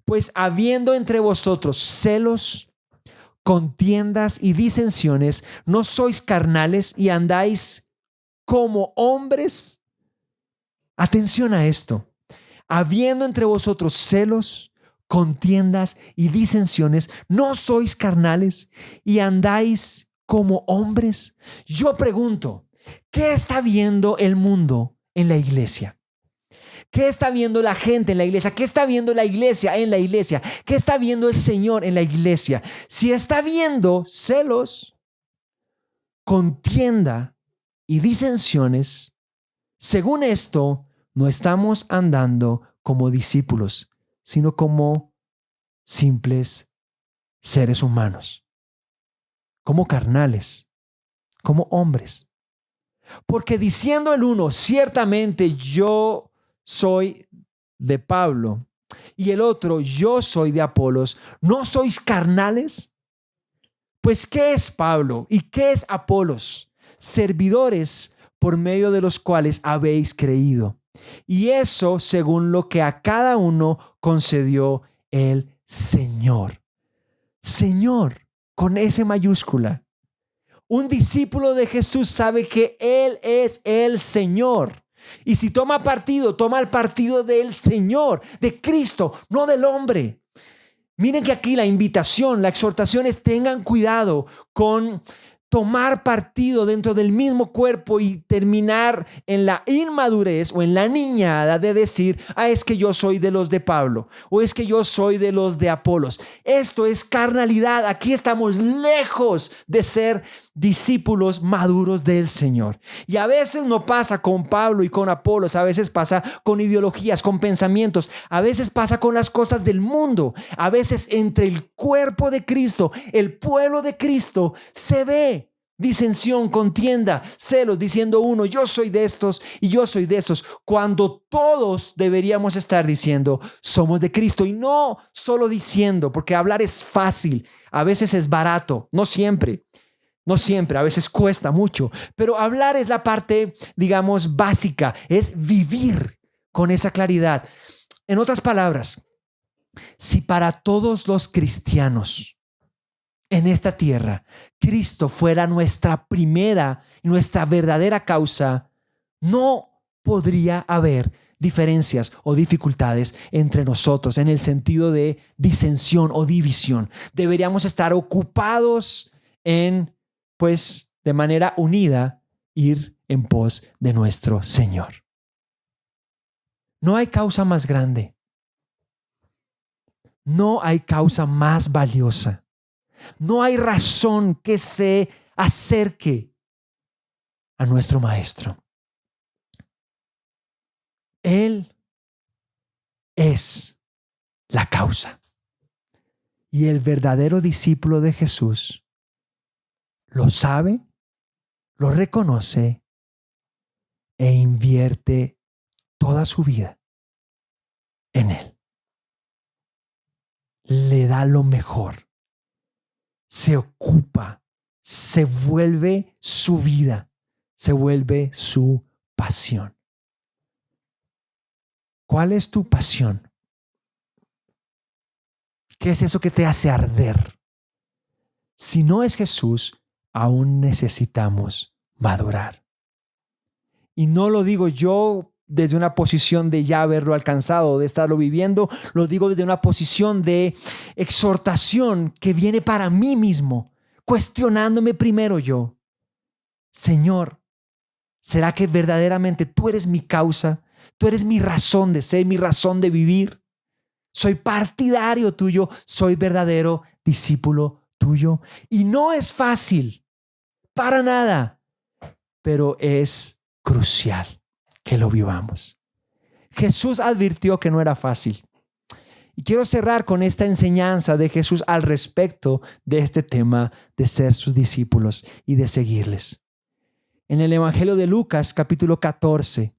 B: Pues habiendo entre vosotros celos, contiendas y disensiones, ¿no sois carnales y andáis como hombres. Atención a esto. Habiendo entre vosotros celos, contiendas y disensiones, ¿no sois carnales y andáis como hombres? Yo pregunto, ¿qué está viendo el mundo en la iglesia? ¿Qué está viendo la gente en la iglesia? ¿Qué está viendo la iglesia en la iglesia? ¿Qué está viendo el Señor en la iglesia? Si está viendo celos, contienda y disensiones, según esto, no estamos andando como discípulos, sino como simples seres humanos, como carnales, como hombres. Porque diciendo el uno, ciertamente yo soy de Pablo, y el otro, yo soy de Apolos, ¿no sois carnales? Pues ¿qué es Pablo y qué es Apolos? Servidores por medio de los cuales habéis creído, y eso según lo que a cada uno concedió el Señor. Señor, con S mayúscula. Un discípulo de Jesús sabe que Él es el Señor. Y si toma partido, toma el partido del Señor, de Cristo, no del hombre. Miren que aquí la invitación, la exhortación es: tengan cuidado con tomar partido dentro del mismo cuerpo y terminar en la inmadurez o en la niñada de decir, es que yo soy de los de Pablo, o es que yo soy de los de Apolos. Esto es carnalidad. Aquí estamos lejos de ser discípulos maduros del Señor. Y a veces no pasa con Pablo y con Apolos, a veces pasa con ideologías, con pensamientos, a veces pasa con las cosas del mundo, a veces entre el cuerpo de Cristo, el pueblo de Cristo, se ve disensión, contienda, celos, diciendo uno, yo soy de estos y yo soy de estos, cuando todos deberíamos estar diciendo, somos de Cristo. Y no solo diciendo, porque hablar es fácil, a veces es barato, no siempre, a veces cuesta mucho, pero hablar es la parte, digamos, básica, es vivir con esa claridad. En otras palabras, si para todos los cristianos en esta tierra Cristo fuera nuestra primera, nuestra verdadera causa, no podría haber diferencias o dificultades entre nosotros en el sentido de disensión o división. Deberíamos estar ocupados en, pues, de manera unida, ir en pos de nuestro Señor. No hay causa más grande. No hay causa más valiosa. No hay razón que se acerque a nuestro Maestro. Él es la causa. Y el verdadero discípulo de Jesús lo sabe, lo reconoce e invierte toda su vida en Él. Le da lo mejor. Se ocupa, se vuelve su vida, se vuelve su pasión. ¿Cuál es tu pasión? ¿Qué es eso que te hace arder? Si no es Jesús, aún necesitamos madurar. Y no lo digo yo desde una posición de ya haberlo alcanzado, de estarlo viviendo, lo digo desde una posición de exhortación que viene para mí mismo, cuestionándome primero yo. Señor, ¿será que verdaderamente tú eres mi causa? ¿Tú eres mi razón de ser, mi razón de vivir? Soy partidario tuyo, soy verdadero discípulo tuyo. Y no es fácil, para nada, pero es crucial que lo vivamos. Jesús advirtió que no era fácil. Y quiero cerrar con esta enseñanza de Jesús al respecto de este tema de ser sus discípulos y de seguirles. En el Evangelio de Lucas, capítulo 14,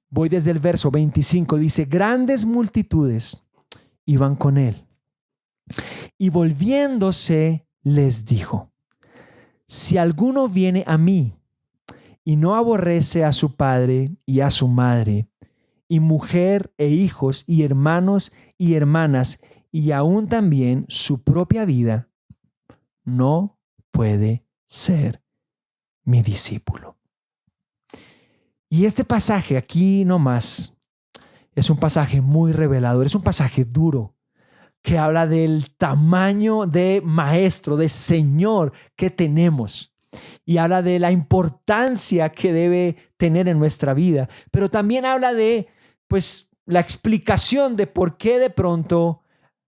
B: voy desde el verso 25, dice, grandes multitudes iban con él. Y volviéndose les dijo, si alguno viene a mí y no aborrece a su padre y a su madre, y mujer e hijos y hermanos y hermanas, y aún también su propia vida, no puede ser mi discípulo. Y este pasaje aquí nomás es un pasaje muy revelador, es un pasaje duro que habla del tamaño de maestro, de Señor que tenemos. Y habla de la importancia que debe tener en nuestra vida. Pero también habla de, pues, la explicación de por qué de pronto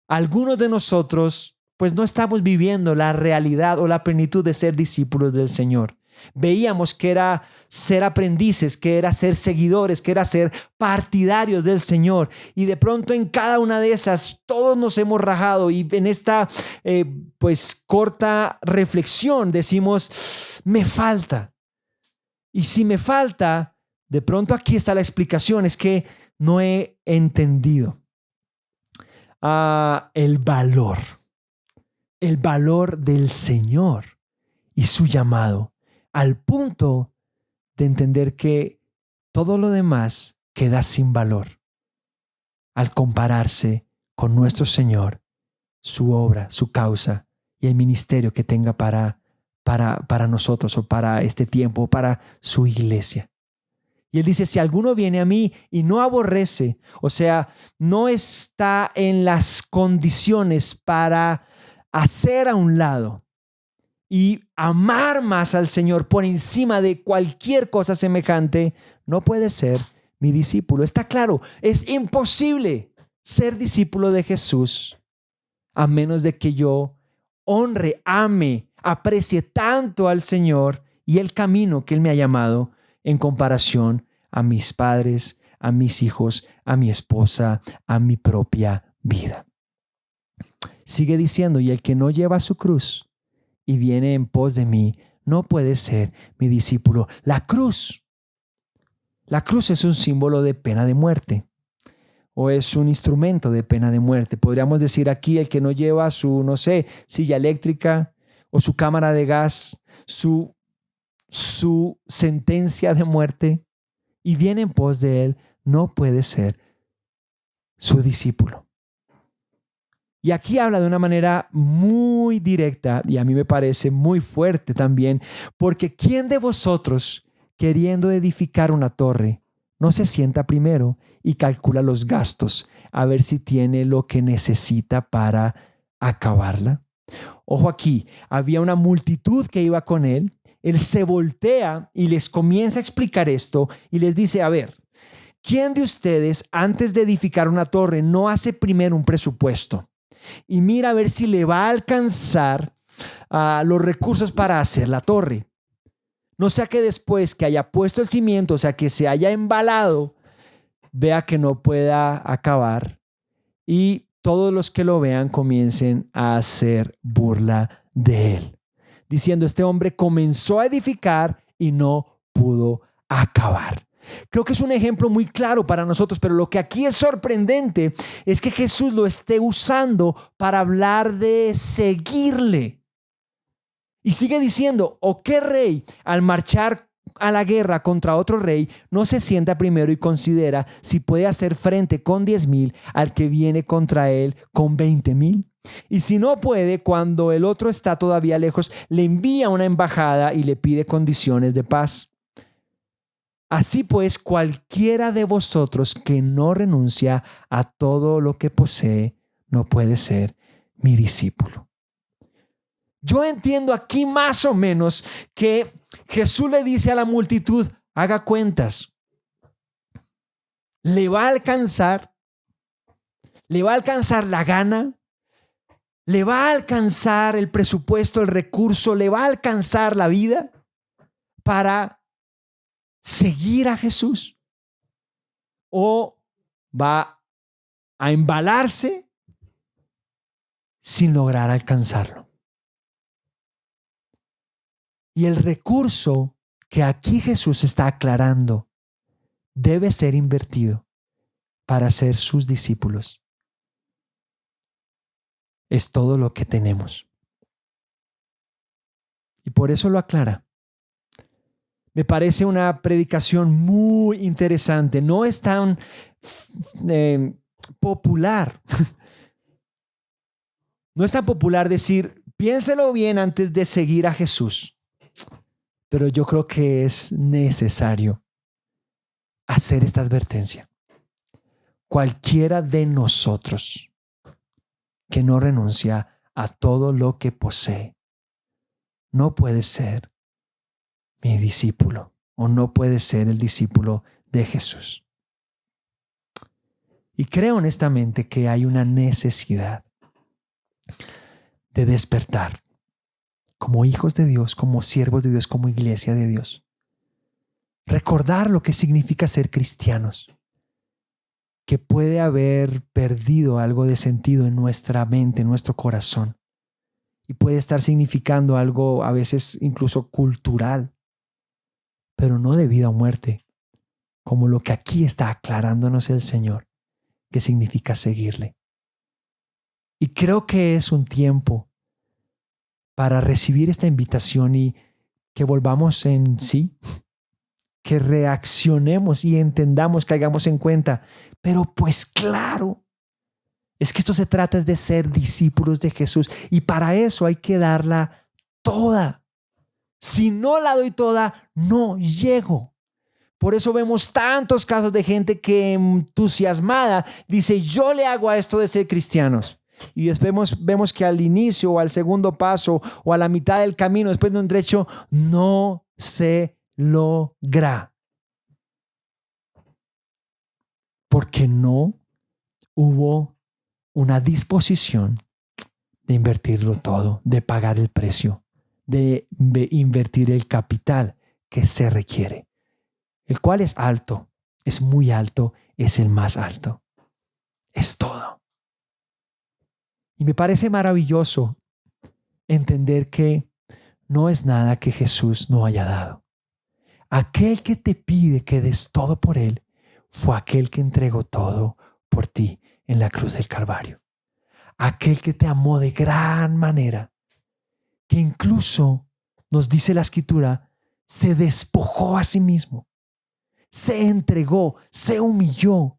B: algunos de nosotros, pues, no estamos viviendo la realidad o la plenitud de ser discípulos del Señor. Veíamos que era ser aprendices, que era ser seguidores, que era ser partidarios del Señor. Y de pronto en cada una de esas todos nos hemos rajado y en esta pues corta reflexión decimos, me falta. Y si me falta, de pronto aquí está la explicación, es que no he entendido el valor del Señor y su llamado, al punto de entender que todo lo demás queda sin valor al compararse con nuestro Señor, su obra, su causa y el ministerio que tenga para nosotros o para este tiempo, para su iglesia. Y él dice, si alguno viene a mí y no aborrece, o sea, no está en las condiciones para hacer a un lado y amar más al Señor por encima de cualquier cosa semejante, no puede ser mi discípulo. Está claro, es imposible ser discípulo de Jesús a menos de que yo honre, ame, aprecie tanto al Señor y el camino que Él me ha llamado en comparación a mis padres, a mis hijos, a mi esposa, a mi propia vida. Sigue diciendo, y el que no lleva su cruz y viene en pos de mí, no puede ser mi discípulo. La cruz es un símbolo de pena de muerte, o es un instrumento de pena de muerte. Podríamos decir aquí, el que no lleva su, no sé, silla eléctrica o su cámara de gas, su sentencia de muerte, y viene en pos de él, no puede ser su discípulo. Y aquí habla de una manera muy directa y a mí me parece muy fuerte también, porque ¿quién de vosotros, queriendo edificar una torre, no se sienta primero y calcula los gastos a ver si tiene lo que necesita para acabarla? Ojo aquí, había una multitud que iba con él. Él se voltea y les comienza a explicar esto y les dice, a ver, ¿quién de ustedes antes de edificar una torre no hace primero un presupuesto y mira a ver si le va a alcanzar los recursos para hacer la torre? No sea que después que haya puesto el cimiento, o sea, que se haya embalado, vea que no pueda acabar y todos los que lo vean comiencen a hacer burla de él, diciendo, este hombre comenzó a edificar y no pudo acabar. Creo que es un ejemplo muy claro para nosotros, pero lo que aquí es sorprendente es que Jesús lo esté usando para hablar de seguirle. Y sigue diciendo, ¿o qué rey al marchar a la guerra contra otro rey no se sienta primero y considera si puede hacer frente con 10,000 al que viene contra él con 20,000? Y si no puede, cuando el otro está todavía lejos, le envía una embajada y le pide condiciones de paz. Así pues, cualquiera de vosotros que no renuncia a todo lo que posee, no puede ser mi discípulo. Yo entiendo aquí más o menos que Jesús le dice a la multitud, haga cuentas. ¿Le va a alcanzar? ¿Le va a alcanzar la gana? ¿Le va a alcanzar el presupuesto, el recurso? ¿Le va a alcanzar la vida para seguir a Jesús? ¿O va a embalarse sin lograr alcanzarlo? Y el recurso que aquí Jesús está aclarando debe ser invertido para ser sus discípulos. Es todo lo que tenemos. Y por eso lo aclara. Me parece una predicación muy interesante. No es tan popular. No es tan popular decir, piénselo bien antes de seguir a Jesús. pero yo creo que es necesario hacer esta advertencia. Cualquiera de nosotros que no renuncia a todo lo que posee, no puede ser mi discípulo o no puede ser el discípulo de Jesús. Y creo honestamente que hay una necesidad de despertar como hijos de Dios, como siervos de Dios, como iglesia de Dios. Recordar lo que significa ser cristianos, que puede haber perdido algo de sentido en nuestra mente, en nuestro corazón, y puede estar significando algo a veces incluso cultural, pero no de vida o muerte, como lo que aquí está aclarándonos el Señor, que significa seguirle. Y creo que es un tiempo para recibir esta invitación y que volvamos en sí, que reaccionemos y entendamos, caigamos en cuenta. Pero pues claro, es que esto se trata de ser discípulos de Jesús y para eso hay que darla toda. Si no la doy toda, no llego. Por eso vemos tantos casos de gente que entusiasmada dice, yo le hago a esto de ser cristianos. Y después vemos que al inicio o al segundo paso o a la mitad del camino, después de un trecho, no se logra. Porque no hubo una disposición de invertirlo todo, de pagar el precio, de invertir el capital que se requiere, el cual es alto, es muy alto, es el más alto, es todo. Y me parece maravilloso entender que no es nada que Jesús no haya dado. Aquel que te pide que des todo por él fue aquel que entregó todo por ti en la cruz del Calvario. Aquel que te amó de gran manera, que incluso, nos dice la Escritura, se despojó a sí mismo, se entregó, se humilló,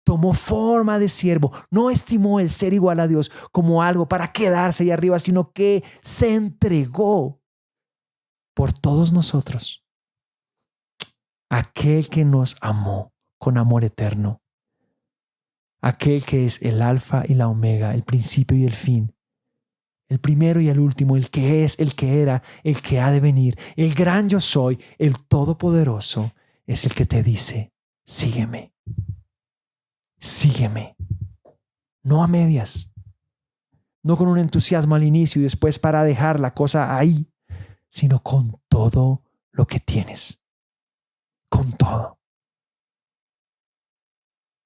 B: tomó forma de siervo, no estimó el ser igual a Dios como algo para quedarse ahí arriba, sino que se entregó por todos nosotros. Aquel que nos amó con amor eterno, aquel que es el alfa y la omega, el principio y el fin, el primero y el último, el que es, el que era, el que ha de venir, el gran yo soy, el todopoderoso, es el que te dice, sígueme. Sígueme, no a medias, no con un entusiasmo al inicio y después para dejar la cosa ahí, sino con todo lo que tienes, con todo.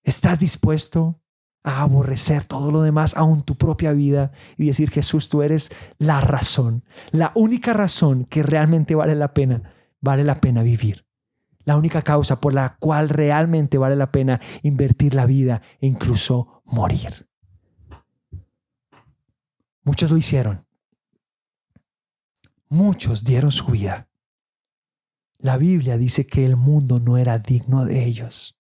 B: ¿Estás dispuesto a aborrecer todo lo demás, aún tu propia vida, y decir, Jesús, tú eres la razón, la única razón que realmente vale la pena vivir? La única causa por la cual realmente vale la pena invertir la vida e incluso morir. Muchos lo hicieron. Muchos dieron su vida. La Biblia dice que el mundo no era digno de ellos.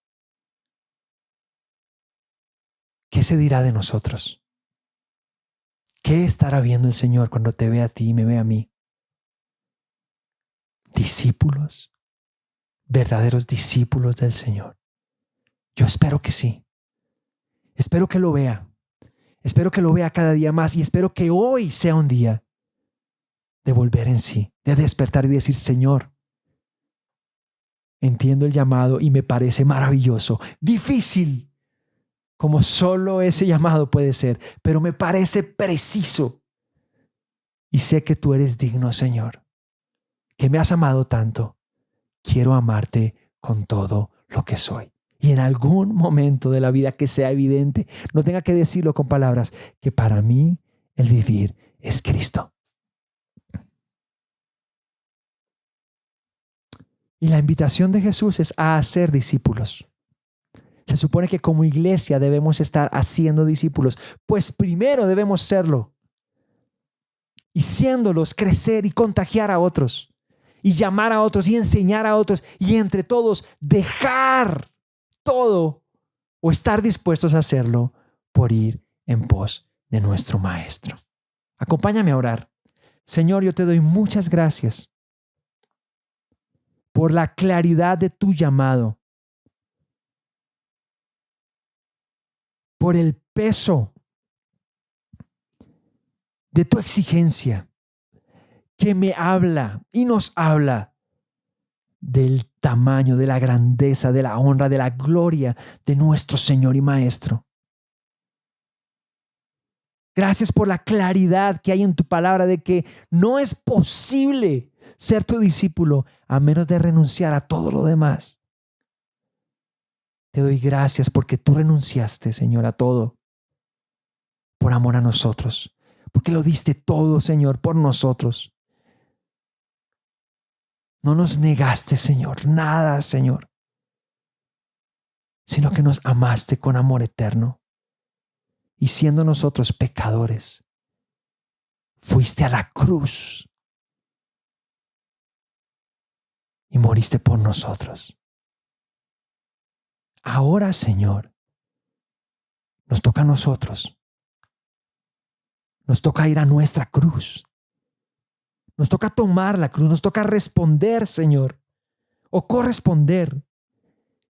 B: ¿Qué se dirá de nosotros? ¿Qué estará viendo el Señor cuando te ve a ti y me ve a mí? ¿Discípulos? ¿Verdaderos discípulos del Señor? Yo espero que sí. Espero que lo vea. Espero que lo vea cada día más y espero que hoy sea un día de volver en sí, de despertar y decir, Señor, entiendo el llamado y me parece maravilloso, difícil, como solo ese llamado puede ser, pero me parece preciso y sé que tú eres digno, Señor, que me has amado tanto. Quiero amarte con todo lo que soy. Y en algún momento de la vida que sea evidente, no tenga que decirlo con palabras, que para mí el vivir es Cristo. Y la invitación de Jesús es a hacer discípulos. Se supone que como iglesia debemos estar haciendo discípulos, pues primero debemos serlo. Y siéndolos, crecer y contagiar a otros. Y llamar a otros y enseñar a otros y entre todos dejar todo o estar dispuestos a hacerlo por ir en pos de nuestro Maestro. Acompáñame a orar. Señor, yo te doy muchas gracias por la claridad de tu llamado, por el peso de tu exigencia que me habla y nos habla del tamaño, de la grandeza, de la honra, de la gloria de nuestro Señor y Maestro. Gracias por la claridad que hay en tu palabra de que no es posible ser tu discípulo a menos de renunciar a todo lo demás. Te doy gracias porque tú renunciaste, Señor, a todo por amor a nosotros, porque lo diste todo, Señor, por nosotros. No nos negaste, Señor, nada, Señor, sino que nos amaste con amor eterno. Y siendo nosotros pecadores, fuiste a la cruz y moriste por nosotros. Ahora, Señor, nos toca a nosotros. Nos toca ir a nuestra cruz. Nos toca tomar la cruz. Nos toca responder, Señor, o corresponder.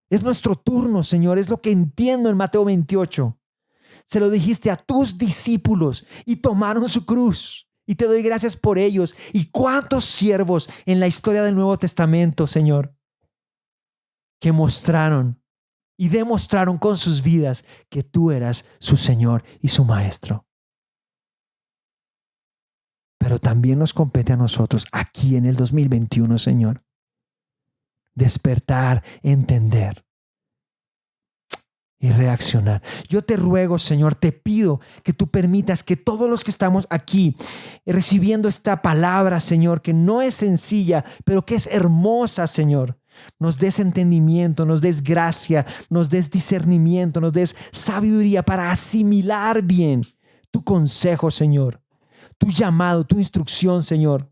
B: Es nuestro turno, Señor. Es lo que entiendo en Mateo 28. Se lo dijiste a tus discípulos y tomaron su cruz. Y te doy gracias por ellos. Y cuántos siervos en la historia del Nuevo Testamento, Señor, que mostraron y demostraron con sus vidas que tú eras su Señor y su Maestro. Pero también nos compete a nosotros aquí en el 2021, Señor, despertar, entender y reaccionar. Yo te ruego, Señor, te pido que tú permitas que todos los que estamos aquí recibiendo esta palabra, Señor, que no es sencilla, pero que es hermosa, Señor, nos des entendimiento, nos des gracia, nos des discernimiento, nos des sabiduría para asimilar bien tu consejo, Señor, tu llamado, tu instrucción, Señor.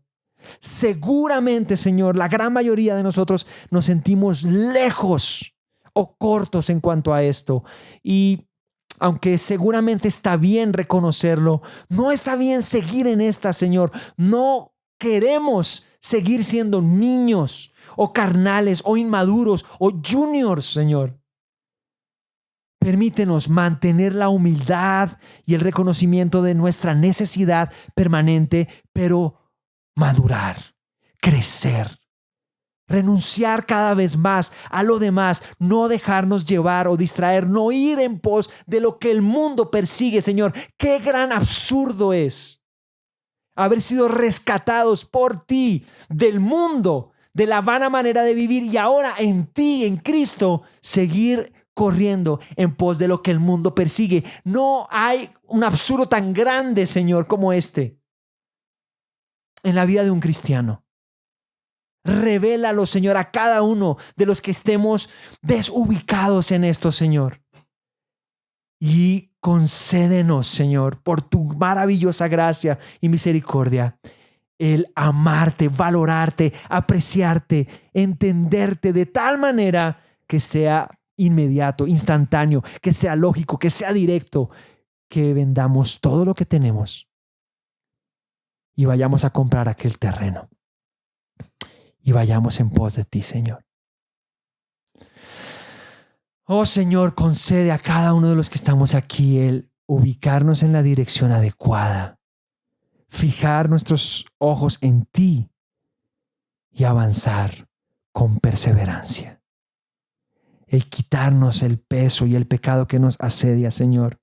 B: Seguramente, Señor, la gran mayoría de nosotros nos sentimos lejos o cortos en cuanto a esto. Y aunque seguramente está bien reconocerlo, no está bien seguir en esta, Señor. No queremos seguir siendo niños o carnales o inmaduros o juniors, Señor. Permítenos mantener la humildad y el reconocimiento de nuestra necesidad permanente, pero madurar, crecer, renunciar cada vez más a lo demás, no dejarnos llevar o distraer, no ir en pos de lo que el mundo persigue, Señor. Qué gran absurdo es haber sido rescatados por ti del mundo, de la vana manera de vivir, y ahora en ti, en Cristo, seguir corriendo en pos de lo que el mundo persigue. No hay un absurdo tan grande, Señor, como este en la vida de un cristiano. Revélalo, Señor, a cada uno de los que estemos desubicados en esto, Señor. Y concédenos, Señor, por tu maravillosa gracia y misericordia, el amarte, valorarte, apreciarte, entenderte de tal manera que sea inmediato, instantáneo, que sea lógico, que sea directo, que vendamos todo lo que tenemos y vayamos a comprar aquel terreno y vayamos en pos de ti, Señor. Oh, Señor, concede a cada uno de los que estamos aquí el ubicarnos en la dirección adecuada, fijar nuestros ojos en ti y avanzar con perseverancia. El quitarnos el peso y el pecado que nos asedia, Señor,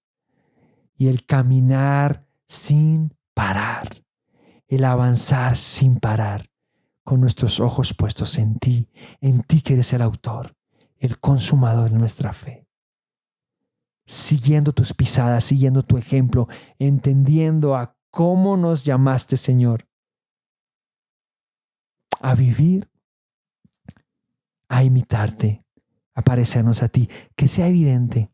B: y el caminar sin parar, el avanzar sin parar, con nuestros ojos puestos en ti que eres el autor, el consumador de nuestra fe. Siguiendo tus pisadas, siguiendo tu ejemplo, entendiendo a cómo nos llamaste, Señor, a vivir, a imitarte, a parecernos a ti, que sea evidente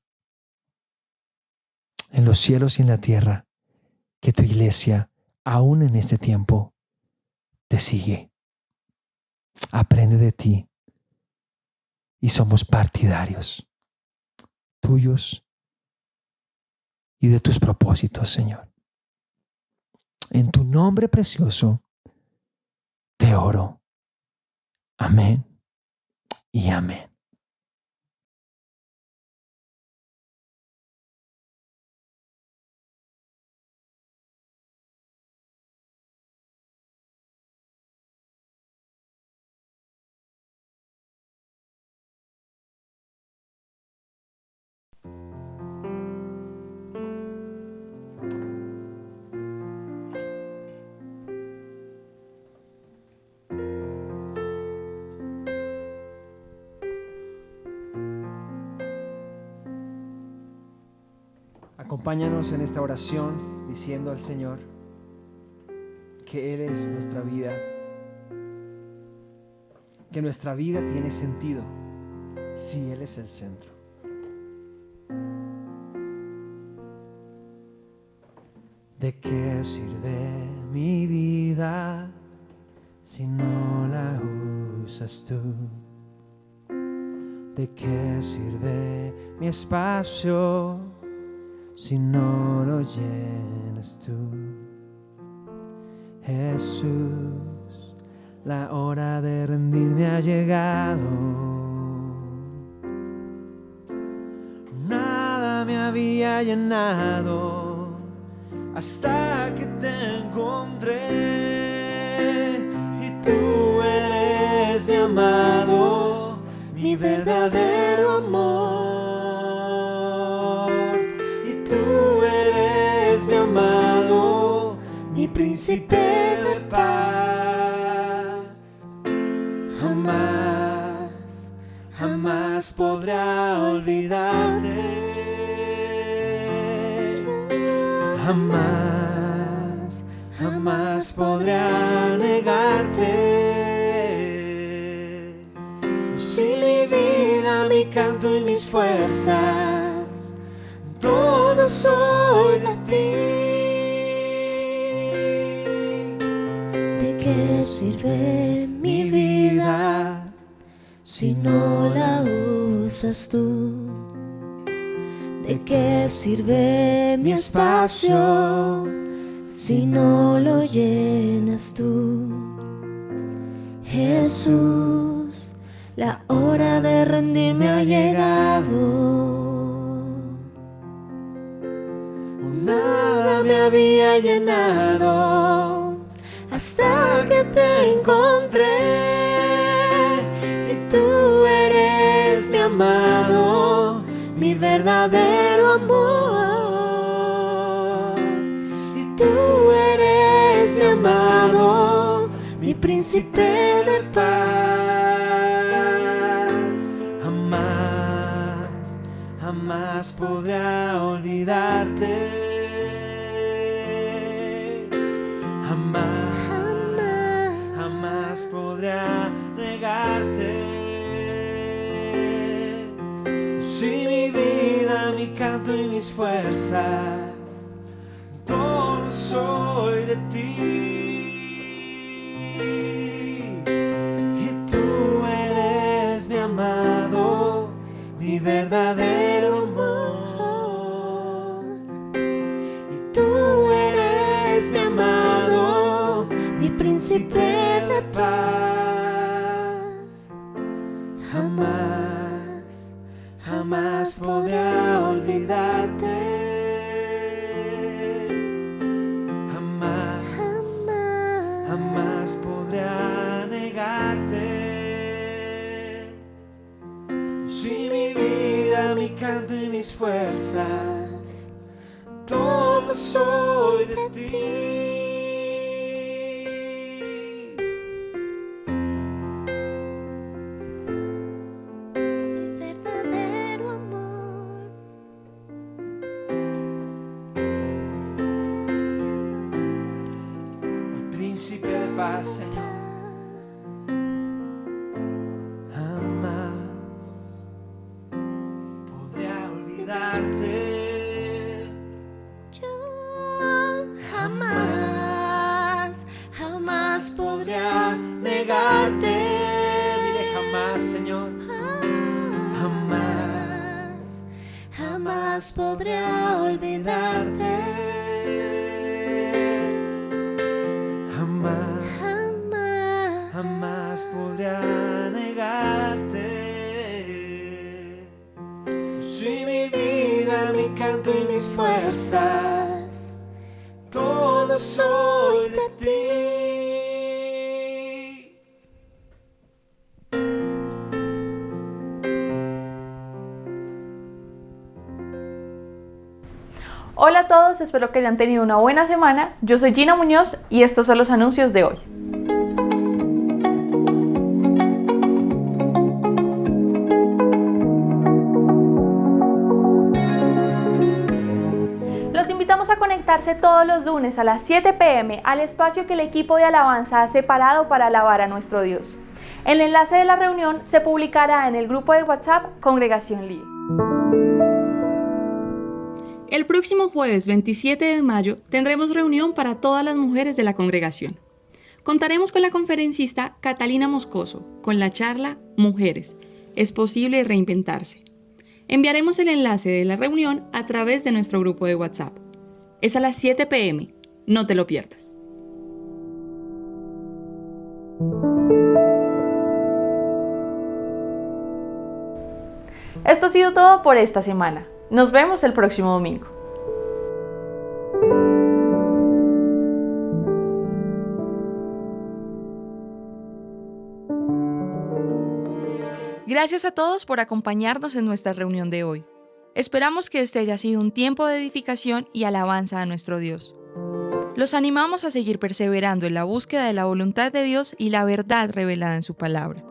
B: en los cielos y en la tierra que tu iglesia, aún en este tiempo, te sigue, aprende de ti y somos partidarios tuyos y de tus propósitos, Señor. En tu nombre precioso te oro. Amén y amén.
A: Acompáñanos en esta oración diciendo al Señor que Él es nuestra vida, que nuestra vida tiene sentido si Él es el centro. ¿De qué sirve mi vida si no la usas tú? ¿De qué sirve mi espacio si no lo llenas tú? Jesús, la hora de rendirme ha llegado. Nada me había llenado hasta que te encontré, y tú eres mi amado, mi verdadero amor. Y tú eres mi amado, mi príncipe de paz. Jamás, jamás podrá olvidarte. Jamás, jamás podrá negarte. Si mi vida, mi canto y mis fuerzas, todo soy de ti.
C: ¿De qué sirve mi vida si no la usas tú? ¿De qué sirve mi espacio si no lo llenas tú? Jesús, la hora de rendirme ha llegado. Nada me había llenado hasta que te encontré, y tú eres mi amado, mi verdadero amor. Y tú eres mi amado, mi príncipe de paz.
A: Jamás, jamás podrá olvidarte. Jamás, jamás podrá negarte. Si mi vida, mi canto y mis fuerzas, todo soy de ti. Y tú eres mi amado, mi verdadero amor. Y tú eres mi amado, mi príncipe de paz. Jamás, jamás podrá olvidarte. Jamás, jamás podrá negarte. Si mi vida, mi canto y mis fuerzas, todo soy de ti. Príncipe de paz, Señor. Jamás podré olvidarte.
C: Yo jamás, jamás podré
A: Negarte, dile jamás, Señor.
C: jamás, jamás podré olvidarte.
A: Jamás,
C: Jamás,
A: jamás podrá negarte. mis fuerzas, todo soy de ti.
D: Hola a todos, espero que hayan tenido una buena semana. Yo soy Gina Muñoz y estos son los anuncios de hoy. Los invitamos a conectarse todos los lunes a las 7 p.m. al espacio que el equipo de alabanza ha separado para alabar a nuestro Dios. El enlace de la reunión se publicará en el grupo de WhatsApp Congregación Líder. El próximo jueves 27 de mayo tendremos reunión para todas las mujeres de la congregación. Contaremos con la conferencista Catalina Moscoso con la charla Mujeres, ¿es posible reinventarse? Enviaremos el enlace de la reunión a través de nuestro grupo de WhatsApp. Es a las 7 p.m. No te lo pierdas. Esto ha sido todo por esta semana. Nos vemos el próximo domingo. Gracias a todos por acompañarnos en nuestra reunión de hoy. Esperamos que este haya sido un tiempo de edificación y alabanza a nuestro Dios. Los animamos a seguir perseverando en la búsqueda de la voluntad de Dios y la verdad revelada en su palabra.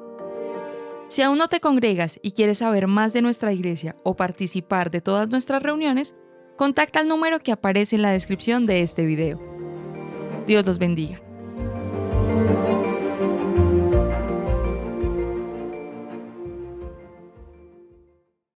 D: Si aún no te congregas y quieres saber más de nuestra iglesia o participar de todas nuestras reuniones, contacta al número que aparece en la descripción de este video. Dios los bendiga.